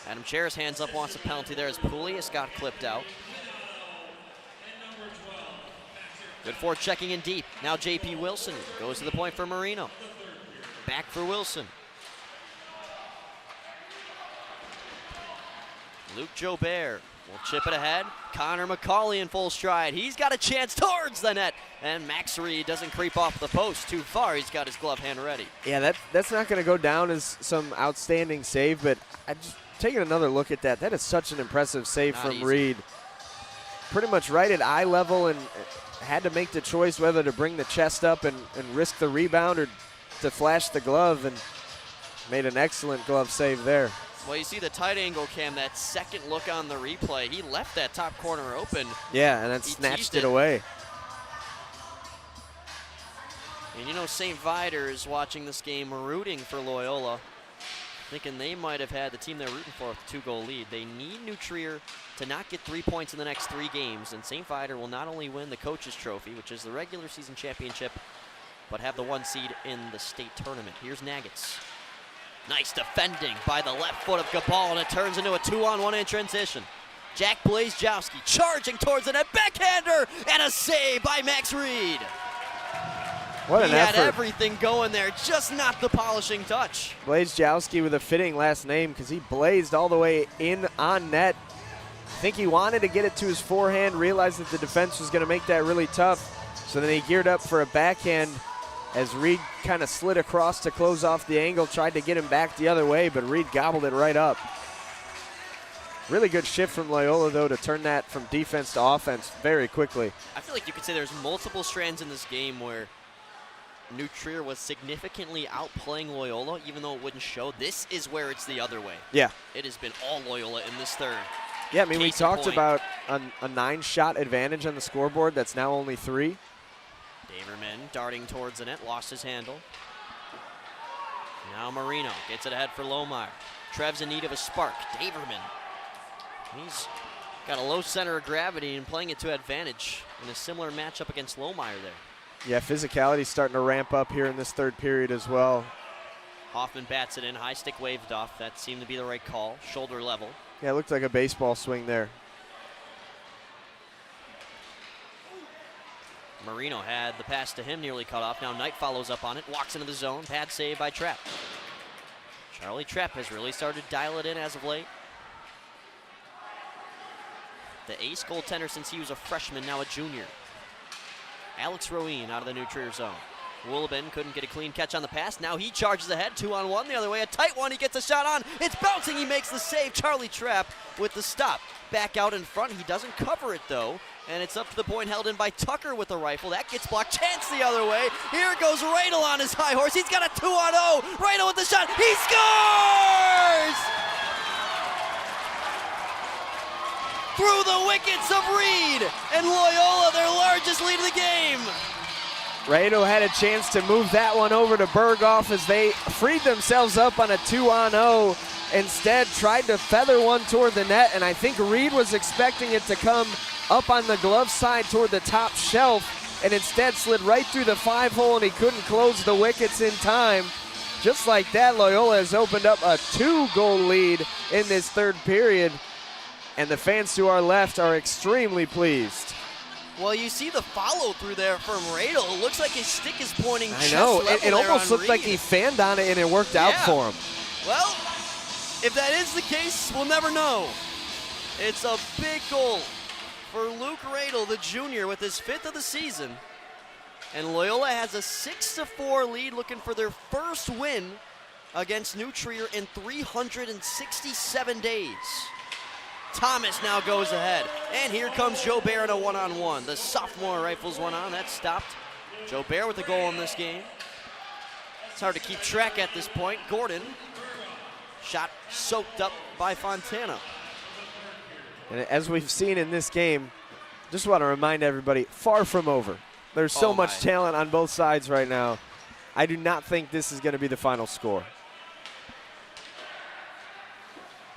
Adam Chair's hands up, wants a penalty there as Poulias got clipped out. Good for checking in deep. Now J.P. Wilson goes to the point for Marino. Back for Wilson. Luke Jobert will chip it ahead. Connor McCauley in full stride. He's got a chance towards the net. And Max Reed doesn't creep off the post too far. He's got his glove hand ready. Yeah, that's not going to go down as some outstanding save, but I just taking another look at that. That is such an impressive save from Reed. Pretty much right at eye level, and had to make the choice whether to bring the chest up and risk the rebound or to flash the glove, and made an excellent glove save there. Well, you see the tight angle cam, that second look on the replay. He left that top corner open. Yeah, and then snatched it away. And you know, St. Viator is watching this game rooting for Loyola, thinking they might have had the team they're rooting for with a 2-goal lead. They need New Trier to not get 3 points in the next 3 games, and St. Viator will not only win the coach's trophy, which is the regular season championship, but have the 1 seed in the state tournament. Here's Nagats. Nice defending by the left foot of Gabal, and it turns into a 2-on-1 in transition. Jack Blazejowski charging towards the net, backhander, and a save by Max Reed. What an effort. He had everything going there, just not the polishing touch. Blazejowski with a fitting last name because he blazed all the way in on net. I think he wanted to get it to his forehand, realized that the defense was going to make that really tough. So then he geared up for a backhand as Reed kind of slid across to close off the angle, tried to get him back the other way, but Reed gobbled it right up. Really good shift from Loyola, though, to turn that from defense to offense very quickly. I feel like you could say there's multiple strands in this game where New Trier was significantly outplaying Loyola, even though it wouldn't show. This is where it's the other way. Yeah. It has been all Loyola in this third. Yeah, I mean, we Case in talked point. about a 9-shot advantage on the scoreboard. That's now only 3. Daverman darting towards the net, lost his handle. Now Marino gets it ahead for Lohmeyer. Trev's in need of a spark. Daverman, he's got a low center of gravity and playing it to advantage in a similar matchup against Lohmeyer there. Yeah, physicality's starting to ramp up here in this third period as well. Hoffman bats it in, high stick waved off. That seemed to be the right call, shoulder level. Yeah, it looked like a baseball swing there. Marino had the pass to him nearly cut off. Now Knight follows up on it, walks into the zone, pad save by Trapp. Charlie Trapp has really started to dial it in as of late. The ace goaltender since he was a freshman, now a junior. Alex Roeen out of the New Trier zone. Woolabin couldn't get a clean catch on the pass. Now he charges ahead, 2-on-1 the other way. A tight one, he gets a shot on. It's bouncing, he makes the save. Charlie Trapp with the stop. Back out in front, he doesn't cover it though. And it's up to the point held in by Tucker with the rifle. That gets blocked. Chance the other way. Here goes Radel on his high horse. He's got a 2-on-0. Radel with the shot. He scores! Through the wickets of Reed. And Loyola, their largest lead of the game. Radel had a chance to move that one over to Berghoff as they freed themselves up on a 2-on-0. Instead, tried to feather one toward the net, and I think Reed was expecting it to come up on the glove side toward the top shelf, and instead slid right through the 5-hole, and he couldn't close the wickets in time. Just like that, Loyola has opened up a 2-goal lead in this third period, and the fans to our left are extremely pleased. Well, you see the follow through there from Radel. It looks like his stick is pointing I chest know, level it there almost on looked Reed. like he fanned on it and it worked out for him. Well, if that is the case, we'll never know. It's a big goal for Luke Radel, the junior, with his 5th of the season. And Loyola has a 6-4 lead, looking for their first win against New Trier in 367 days. Thomas now goes ahead, and here comes Joe Bear in a 1-on-1. The sophomore rifles one on, that stopped. Joe Bear with a goal in this game. It's hard to keep track at this point. Gordon, shot soaked up by Fontana. And as we've seen in this game, just want to remind everybody, far from over. There's so much talent on both sides right now. I do not think this is going to be the final score.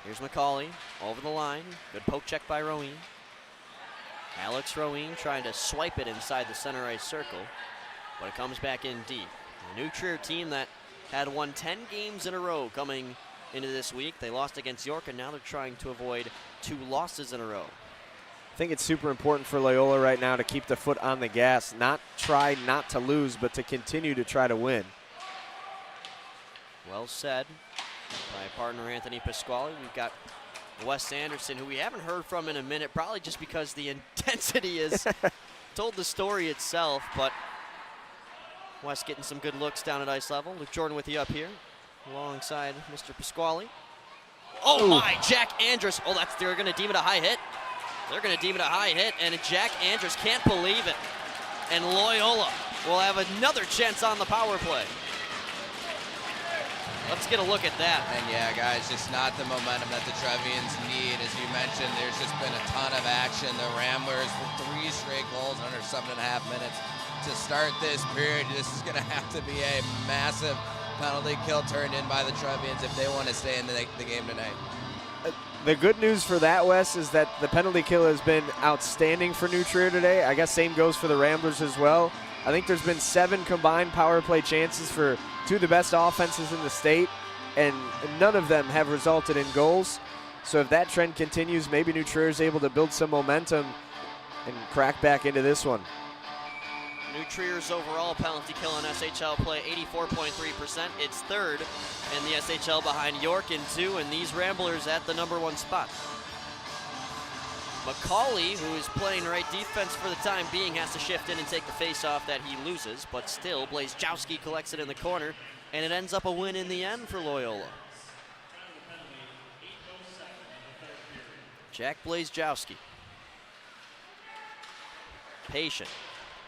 Here's McCauley over the line. Good poke check by Roeen. Alex Roeen trying to swipe it inside the center ice circle, but it comes back in deep. The New Trier team that had won 10 games in a row coming into this week. They lost against York, and now they're trying to avoid 2 losses in a row. I think it's super important for Loyola right now to keep the foot on the gas, not try not to lose, but to continue to try to win. Well said by partner Anthony Pasquale. We've got Wes Anderson, who we haven't heard from in a minute, probably just because the intensity has told the story itself, but Wes getting some good looks down at ice level. Luke Jordan with you up here alongside Mr. Pasquale. Oh my, Jack Andrus. Oh, they're going to deem it a high hit. They're going to deem it a high hit, and Jack Andrus can't believe it. And Loyola will have another chance on the power play. Let's get a look at that. And yeah, guys, just not the momentum that the Trevians need. As you mentioned, there's just been a ton of action. The Ramblers with 3 straight goals under 7.5 minutes to start this period. This is going to have to be a massive penalty kill turned in by the Trevians if they want to stay in the game tonight. The good news for that, Wes, is that the penalty kill has been outstanding for New Trier today. I guess same goes for the Ramblers as well. I think there's been 7 combined power play chances for 2 of the best offenses in the state, and none of them have resulted in goals. So if that trend continues, maybe New Trier is able to build some momentum and crack back into this one. New Trier's overall penalty kill in SHL play, 84.3%. It's 3rd in the SHL behind York in 2, and these Ramblers at the #1 spot. McCauley, who is playing right defense for the time being, has to shift in and take the face-off that he loses, but still, Blazejowski collects it in the corner, and it ends up a win in the end for Loyola. Jack Blazejowski. Patient.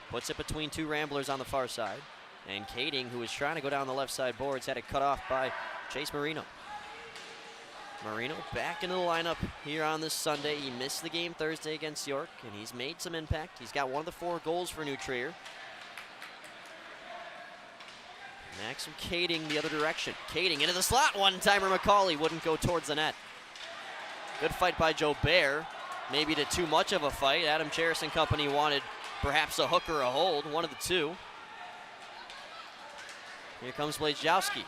Puts it between 2 Ramblers on the far side, and Kading, who is trying to go down the left side boards, had it cut off by Chase Marino. Marino back into the lineup here on this Sunday. He missed the game Thursday against York, and he's made some impact. He's got one of the 4 goals for New Trier. Maxim Kading the other direction. Kading into the slot. One-timer McCauley wouldn't go towards the net. Good fight by Joe Bear. Maybe to too much of a fight. Adam Cheris and company wanted perhaps a hook or a hold, one of the 2. Here comes Blazejowski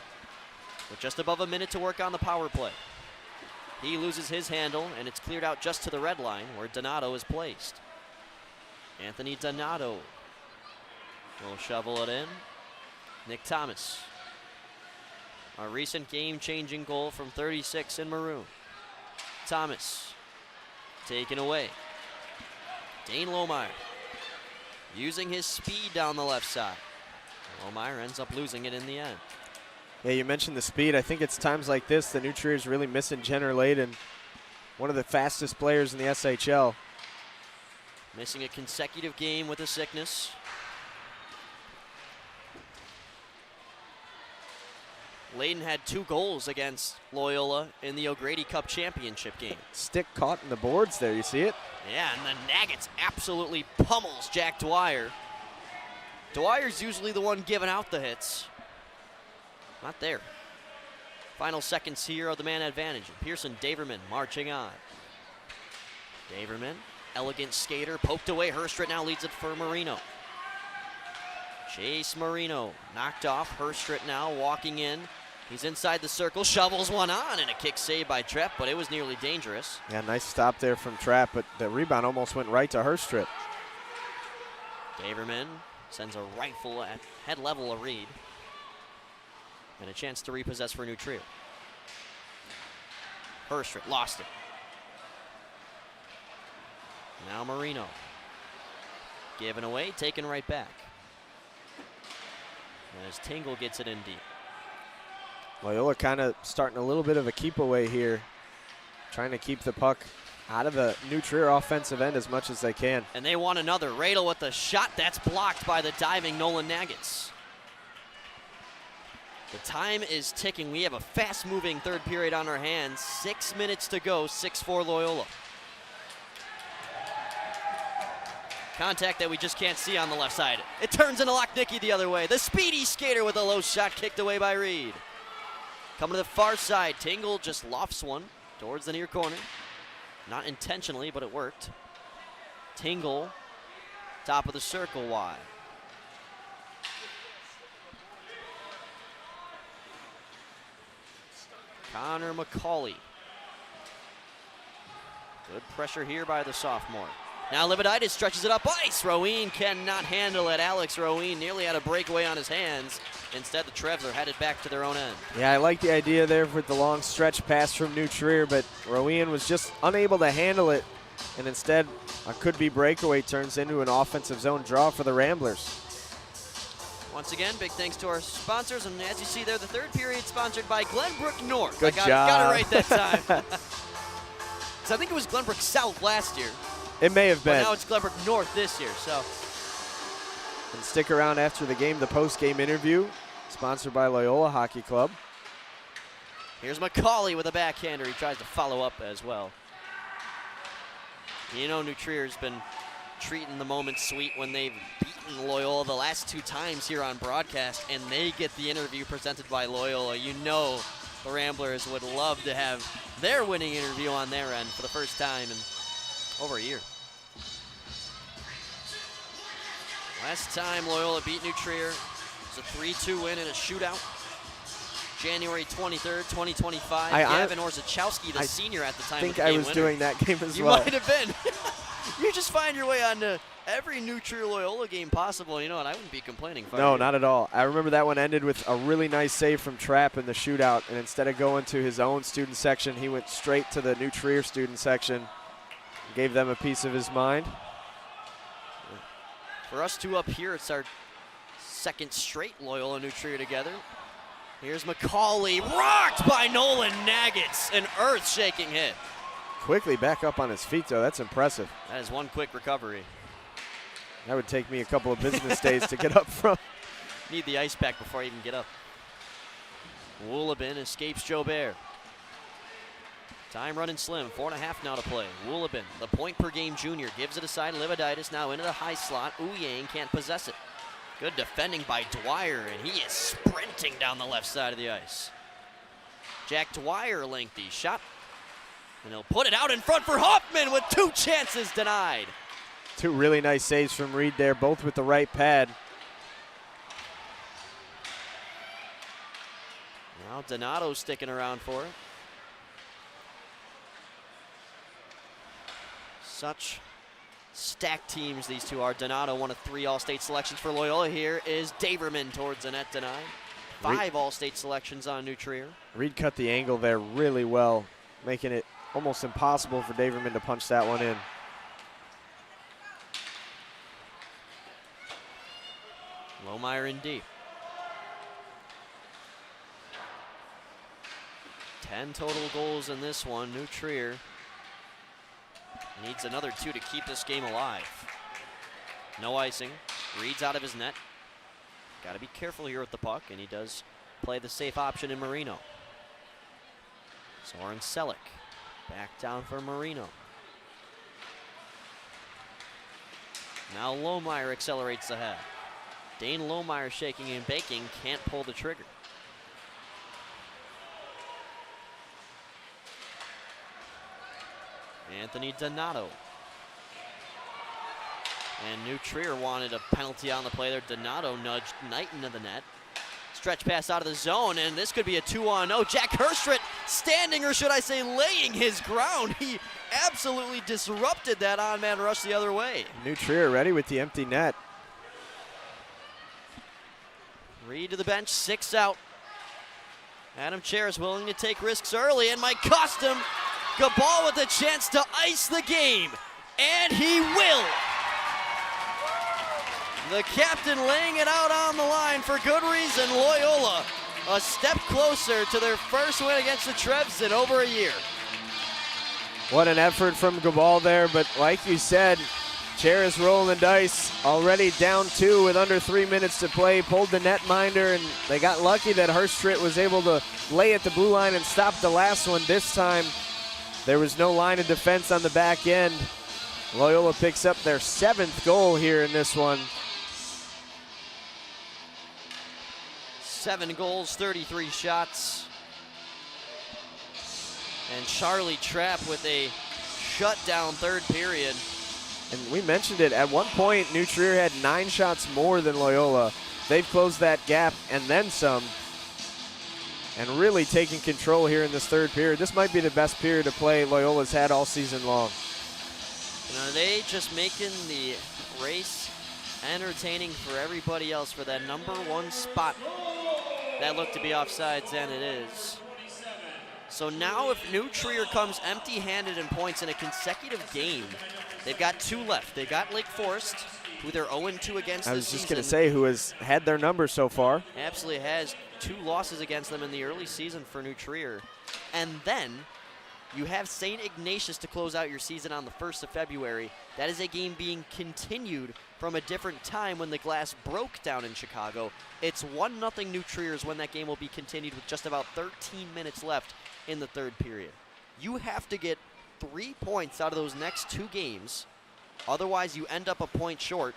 with just above a minute to work on the power play. He loses his handle, and it's cleared out just to the red line where Donato is placed. Anthony Donato will shovel it in. Nick Thomas. A recent game-changing goal from 36 in maroon. Thomas taken away. Dane Lohmeyer using his speed down the left side. Lohmeyer ends up losing it in the end. Yeah, you mentioned the speed. I think it's times like this the New Trier is really missing Jenner Layden, one of the fastest players in the SHL. Missing a consecutive game with a sickness. Layden had 2 goals against Loyola in the O'Grady Cup championship game. Stick caught in the boards there, you see it? Yeah, and the Nuggets absolutely pummels Jack Dwyer. Dwyer's usually the one giving out the hits. Not there. Final seconds here of the man advantage. Pearson Daverman marching on. Daverman, elegant skater, poked away. Herstrit now leads it for Marino. Chase Marino knocked off. Herstrit now walking in. He's inside the circle, shovels one on, and a kick saved by Trepp, but it was nearly dangerous. Yeah, nice stop there from Trapp, but the rebound almost went right to Herstrit. Daverman sends a rifle at head level of Reed. And a chance to repossess for New Trier. Herstrit lost it. Now Marino. Given away, taken right back. And as Tingle gets it in deep. Loyola kind of starting a little bit of a keep away here, trying to keep the puck out of the New Trier offensive end as much as they can. And they want another. Radel with the shot. That's blocked by the diving Nolan Nuggets. The time is ticking. We have a fast-moving third period on our hands. 6 minutes to go, 6-4 Loyola. Contact that we just can't see on the left side. It turns into Lochnicki the other way. The speedy skater with a low shot kicked away by Reed. Coming to the far side, Tingle just lofts one towards the near corner. Not intentionally, but it worked. Tingle, top of the circle wide. Connor McCauley. Good pressure here by the sophomore. Now Lividitis stretches it up ice. Roween cannot handle it. Alex Roween nearly had a breakaway on his hands. Instead, the Trevs are headed back to their own end. Yeah, I like the idea there with the long stretch pass from New Trier, but Roween was just unable to handle it. And instead, a could-be breakaway turns into an offensive zone draw for the Ramblers. Once again, big thanks to our sponsors. And as you see there, the third period sponsored by Glenbrook North. Good job. Got it right that time. So I think it was Glenbrook South last year. It may have been. But now it's Glenbrook North this year, so. And stick around after the game, the post-game interview, sponsored by Loyola Hockey Club. Here's McCauley with a backhander. He tries to follow up as well. You know, New Trier's been treating the moment sweet when they've beaten Loyola the last 2 times here on broadcast, and they get the interview presented by Loyola. You know the Ramblers would love to have their winning interview on their end for the first time in over a year. Last time Loyola beat New Trier, it was a 3-2 win in a shootout. January 23rd, 2025. Gavin Orzechowski, the senior at the time, I think I was doing that game as well. You might have been. You just find your way onto every New Trier Loyola game possible. You know what? I wouldn't be complaining. No, not at all. I remember that one ended with a really nice save from Trapp in the shootout, and instead of going to his own student section, he went straight to the New Trier student section, gave them a piece of his mind. For us two up here, it's our second straight Loyola New Trier together. Here's McCauley, rocked by Nolan Nuggets, an earth-shaking hit. Quickly back up on his feet, though. That's impressive. That is one quick recovery. That would take me a couple of business days to get up from. Need the ice pack before I even get up. Woolabin escapes Jobert. Time running slim, 4.5 now to play. Woolabin, the point per game junior, gives it aside. Lividitis now into the high slot. Ouyang can't possess it. Good defending by Dwyer, and he is sprinting down the left side of the ice. Jack Dwyer, lengthy shot. And he'll put it out in front for Hoffman with 2 chances denied. 2 really nice saves from Reed there, both with the right pad. Now Donato sticking around for it. Such stacked teams these two are. Donato, one of 3 All-State selections for Loyola. Here is Daverman towards the net, denied. 5 All-State selections on New Trier. Reed cut the angle there really well, making it almost impossible for Daverman to punch that one in. Lohmeyer in deep. 10 total goals in this one. New Trier needs another 2 to keep this game alive. No icing. Reed's out of his net. Got to be careful here with the puck, and he does play the safe option in Marino. Soren Selleck back down for Marino. Now Lohmeyer accelerates ahead. Dane Lohmeyer shaking and baking, can't pull the trigger. Anthony Donato. And New Trier wanted a penalty on the play there. Donato nudged Knight into the net. Stretch pass out of the zone, and this could be a 2-on-0. Jack Herstrit standing, or should I say laying his ground. He absolutely disrupted that on-man rush the other way. New Trier ready with the empty net. Reed to the bench, 6 out. Adam Chair is willing to take risks early, and might cost him. Gabal with a chance to ice the game, and he will. The captain laying it out on the line for good reason. Loyola a step closer to their first win against the Trebs in over a year. What an effort from Gabal there, but like you said, Chair is rolling the dice. Already down 2 with under 3 minutes to play. Pulled the netminder, and they got lucky that Herstrit was able to lay at the blue line and stop the last one. This time, there was no line of defense on the back end. Loyola picks up their 7th goal here in this one. 7 goals, 33 shots. And Charlie Trapp with a shutdown third period. And we mentioned it, at one point, New Trier had 9 shots more than Loyola. They've closed that gap and then some. And really taking control here in this third period. This might be the best period of play Loyola's had all season long. And are they just making the race entertaining for everybody else for that number 1 spot? That looked to be offsides, and it is. So now if New Trier comes empty-handed in points in a consecutive game, they've got 2 left. They've got Lake Forest, who they're 0-2 against I this was just season. going to say, who has had their number so far. Absolutely has 2 losses against them in the early season for New Trier. And then you have St. Ignatius to close out your season on the 1st of February. That is a game being continued from a different time when the glass broke down in Chicago. It's 1-0 New Trier's when that game will be continued with just about 13 minutes left in the third period. You have to get 3 points out of those next 2 games. Otherwise, you end up a point short,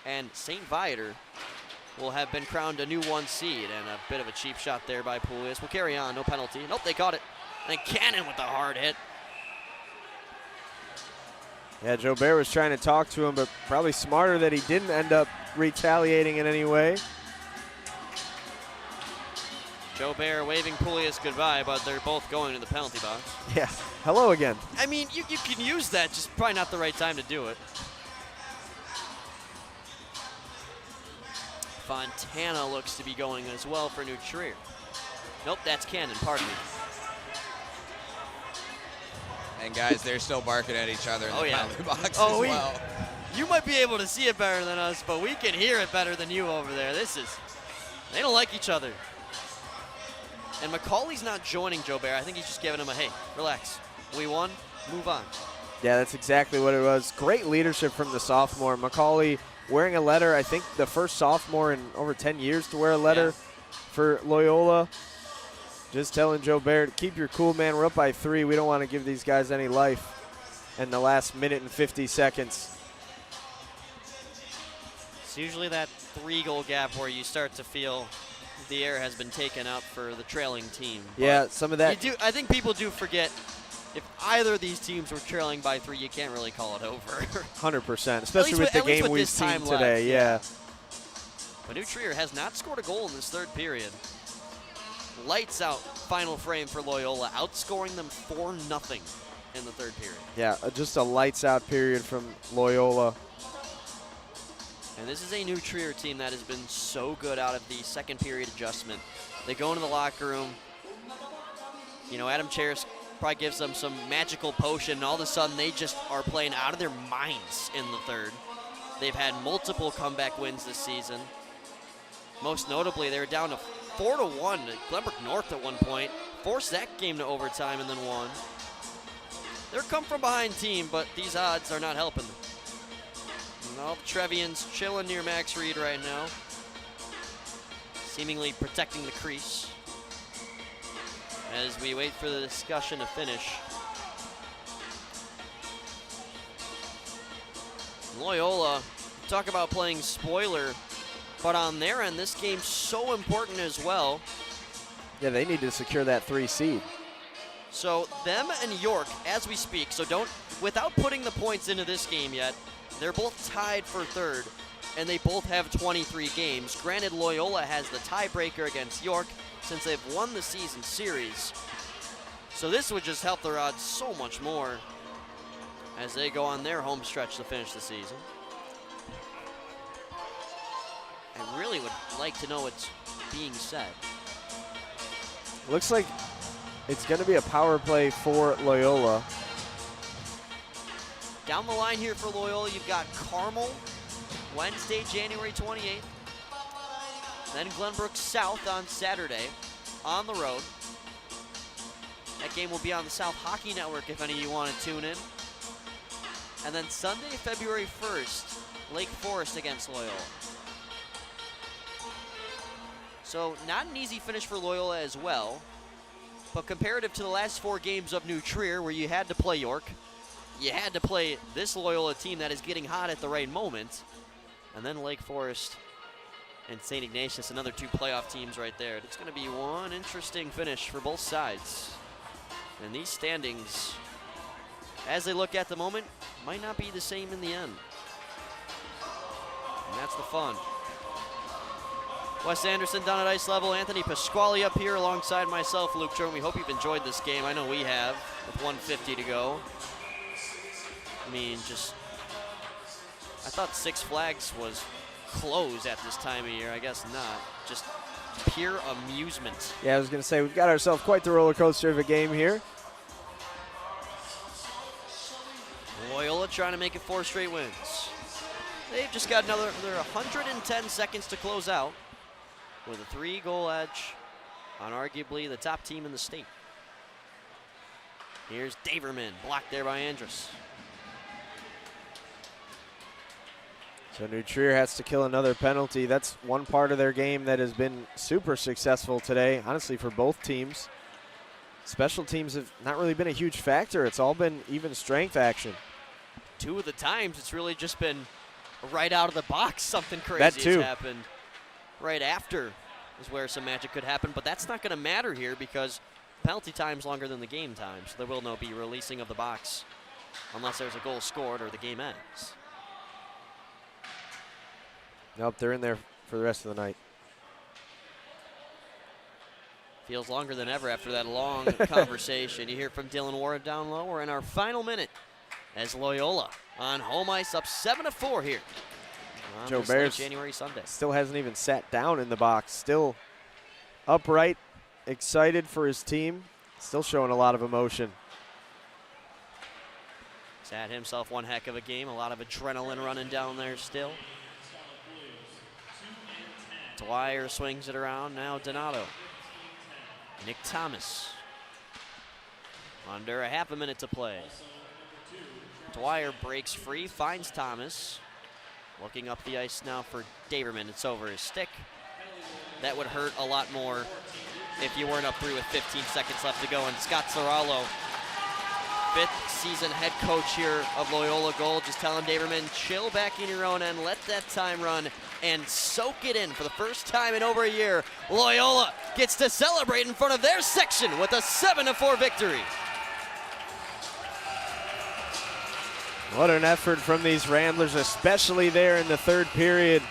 and St. Viator will have been crowned a new 1 seed, and a bit of a cheap shot there by Poulias. We'll carry on, no penalty. Nope, they caught it. And Cannon with the hard hit. Yeah, Joe Bear was trying to talk to him, but probably smarter that he didn't end up retaliating in any way. Joe Bear waving Poulias goodbye, but they're both going to the penalty box. Yeah, hello again. I mean, you can use that, just probably not the right time to do it. Fontana looks to be going as well for New Trier. Nope, that's Cannon, pardon me. And guys, they're still barking at each other in the penalty box as well. You might be able to see it better than us, but we can hear it better than you over there. They don't like each other. And McCauley's not joining Joe Bear. I think he's just giving him a, hey, relax. We won, move on. Yeah, that's exactly what it was. Great leadership from the sophomore. McCauley wearing a letter, I think the first sophomore in over 10 years to wear a letter for Loyola. Just telling Joe Bear, keep your cool, man. We're up by 3. We don't want to give these guys any life in the last minute and 50 seconds. It's usually that 3-goal gap where you start to feel the air has been taken up for the trailing team. Yeah, some of that. I think people do forget if either of these teams were trailing by 3, you can't really call it over. 100%, especially with the game we've seen today. Yeah. But New Trier has not scored a goal in this third period. Lights out final frame for Loyola, outscoring them 4-0 in the third period. Yeah, just a lights out period from Loyola. And this is a New Trier team that has been so good out of the second period adjustment. They go into the locker room. You know, Adam Cheris probably gives them some magical potion, and all of a sudden they just are playing out of their minds in the third. They've had multiple comeback wins this season. Most notably, they were down to 4-1. Glenbrook North at one point forced that game to overtime and then won. They're come from behind team, but these odds are not helping them. And all the Trevians chilling near Max Reed right now, seemingly protecting the crease as we wait for the discussion to finish. Loyola, talk about playing spoiler, but on their end, this game's so important as well. Yeah, they need to secure that 3 seed. So them and York, as we speak, so without putting the points into this game yet, they're both tied for 3rd, and they both have 23 games. Granted, Loyola has the tiebreaker against York since they've won the season series. So this would just help their odds so much more as they go on their home stretch to finish the season. I really would like to know what's being said. Looks like it's going to be a power play for Loyola. Down the line here for Loyola, you've got Carmel, Wednesday, January 28th. Then Glenbrook South on Saturday, on the road. That game will be on the South Hockey Network if any of you want to tune in. And then Sunday, February 1st, Lake Forest against Loyola. So not an easy finish for Loyola as well, but comparative to the last 4 games of New Trier where you had to play York, you had to play this Loyola team that is getting hot at the right moment, and then Lake Forest and St. Ignatius, another 2 playoff teams right there. It's going to be one interesting finish for both sides. And these standings, as they look at the moment, might not be the same in the end. And that's the fun. Wes Anderson down at ice level, Anthony Pasquale up here alongside myself, Luke Jordan. We hope you've enjoyed this game. I know we have, with 1:50 to go. I mean, I thought Six Flags was closed at this time of year. I guess not. Just pure amusement. Yeah, I was going to say, we've got ourselves quite the roller coaster of a game here. Loyola trying to make it 4 straight wins. They've just got another 110 seconds to close out with a 3-goal edge on arguably the top team in the state. Here's Daverman, blocked there by Andrus. So New Trier has to kill another penalty. That's one part of their game that has been super successful today, honestly, for both teams. Special teams have not really been a huge factor. It's all been even strength action. 2 of the times, it's really just been right out of the box. Something crazy has happened. Right after is where some magic could happen, but that's not going to matter here because penalty time's longer than the game time, so there will no be releasing of the box unless there's a goal scored or the game ends. Nope, they're in there for the rest of the night. Feels longer than ever after that long conversation. You hear from Dylan Ward down low. We're in our final minute as Loyola on home ice up 7-4 here. Joe Bears January Sunday. Still hasn't even sat down in the box. Still upright, excited for his team. Still showing a lot of emotion. He's had himself one heck of a game. A lot of adrenaline running down there still. Dwyer swings it around. Now Donato. Nick Thomas. Under a half a minute to play. Dwyer breaks free, finds Thomas. Looking up the ice now for Daverman. It's over his stick. That would hurt a lot more if you weren't up 3 with 15 seconds left to go. And Scott Zarallo, 5th season head coach here of Loyola Gold, just telling Daverman, chill back in your own end, let that time run, and soak it in for the first time in over a year. Loyola gets to celebrate in front of their section with a 7-4 victory. What an effort from these Ramblers, especially there in the 3rd period.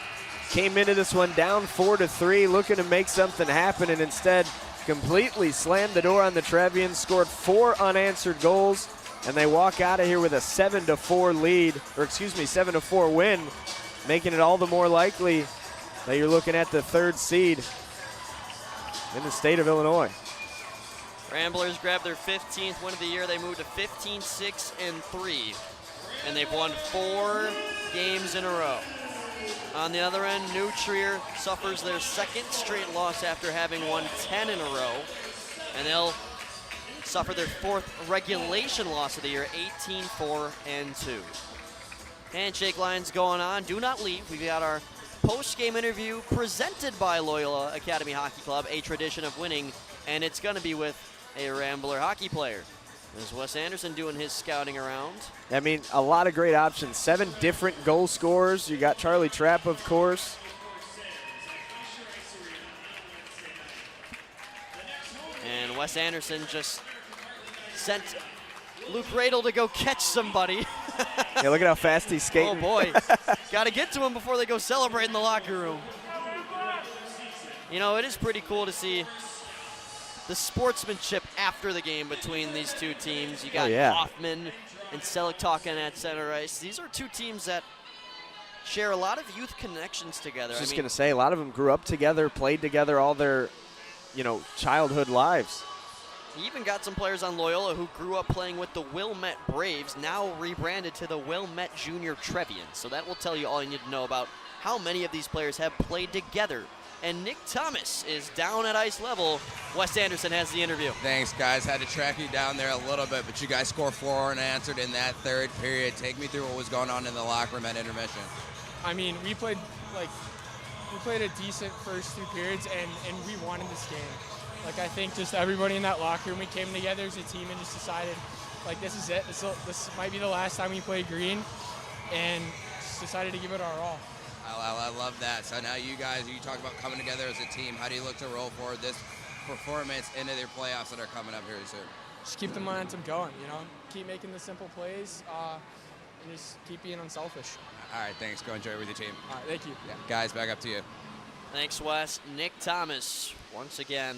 Came into this one down 4-3, looking to make something happen, and instead completely slammed the door on the Trevians, scored 4 unanswered goals, and they walk out of here with a 7-4 lead, or excuse me, 7-4 win, making it all the more likely that you're looking at the 3rd seed in the state of Illinois. Ramblers grab their 15th win of the year. They move to 15-6-3. And they've won 4 games in a row. On the other end, New Trier suffers their second straight loss after having won 10 in a row. And they'll suffer their fourth regulation loss of the year, 18-4-2. Handshake lines going on. Do not leave. We've got our post-game interview presented by Loyola Academy Hockey Club, a tradition of winning, and it's going to be with a Rambler hockey player. There's Wes Anderson doing his scouting around. I mean, a lot of great options. 7 different goal scorers. You got Charlie Trapp, of course. And Wes Anderson just sent Luke Radel to go catch somebody. Yeah, look at how fast he's skating. Oh, boy. Got to get to him before they go celebrate in the locker room. You know, it is pretty cool to see the sportsmanship after the game between these two teams. You got Hoffman and Selleck talking at center ice. These are two teams that share a lot of youth connections together. I was just going to say, a lot of them grew up together, played together all their, childhood lives. You even got some players on Loyola who grew up playing with the Wilmette Braves, now rebranded to the Wilmette Junior Trevians. So that will tell you all you need to know about how many of these players have played together. And Nick Thomas is down at ice level. Wes Anderson has the interview. Thanks, guys. Had to track you down there a little bit, but you guys scored 4 unanswered in that third period. Take me through what was going on in the locker room at intermission. I mean, we played a decent first 2 periods, and we won in this game. I think just everybody in that locker room, we came together as a team and just decided, this is it. This might be the last time we play green, and just decided to give it our all. I love that. So now you talk about coming together as a team. How do you look to roll forward this performance into their playoffs that are coming up here soon? Just keep the momentum going, keep making the simple plays, and just keep being unselfish. All right, thanks. Go enjoy it with your team. All right, thank you. Yeah. Guys, back up to you. Thanks, Wes. Nick Thomas, once again,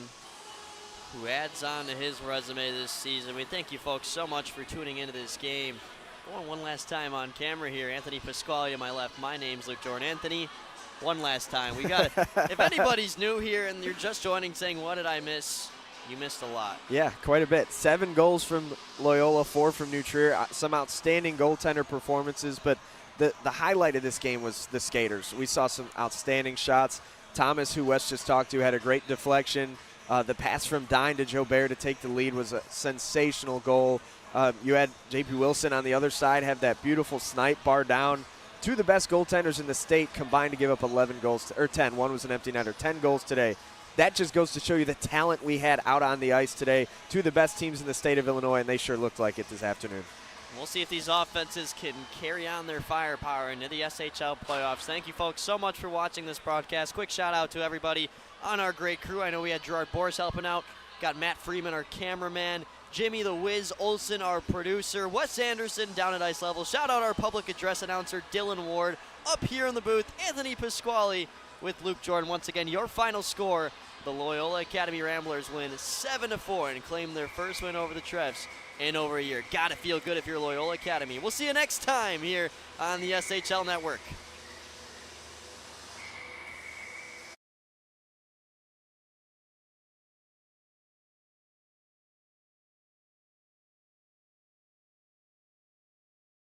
who adds on to his resume this season. We thank you folks so much for tuning into this game. One last time on camera here. Anthony Pasquale on my left. My name's Luke Jordan. Anthony, one last time. We got it. If anybody's new here and you're just joining saying, what did I miss? You missed a lot. Yeah, quite a bit. 7 goals from Loyola, 4 from New Trier. Some outstanding goaltender performances, but the highlight of this game was the skaters. We saw some outstanding shots. Thomas, who Wes just talked to, had a great deflection. The pass from Dine to Joe Bear to take the lead was a sensational goal. You had J.P. Wilson on the other side have that beautiful snipe bar down. 2 of the best goaltenders in the state combined to give up 11 goals, or 10. One was an empty netter. 10 goals today. That just goes to show you the talent we had out on the ice today. 2 of the best teams in the state of Illinois, and they sure looked like it this afternoon. We'll see if these offenses can carry on their firepower into the SHL playoffs. Thank you, folks, so much for watching this broadcast. Quick shout-out to everybody on our great crew. I know we had Gerard Boris helping out. Got Matt Freeman, our cameraman. Jimmy the Wiz Olson, our producer. Wes Anderson down at ice level. Shout-out our public address announcer, Dylan Ward. Up here in the booth, Anthony Pasquale with Luke Jordan. Once again, your final score, the Loyola Academy Ramblers win 7-4 and claim their first win over the Trevs in over a year. Gotta feel good if you're Loyola Academy. We'll see you next time here on the SHL Network.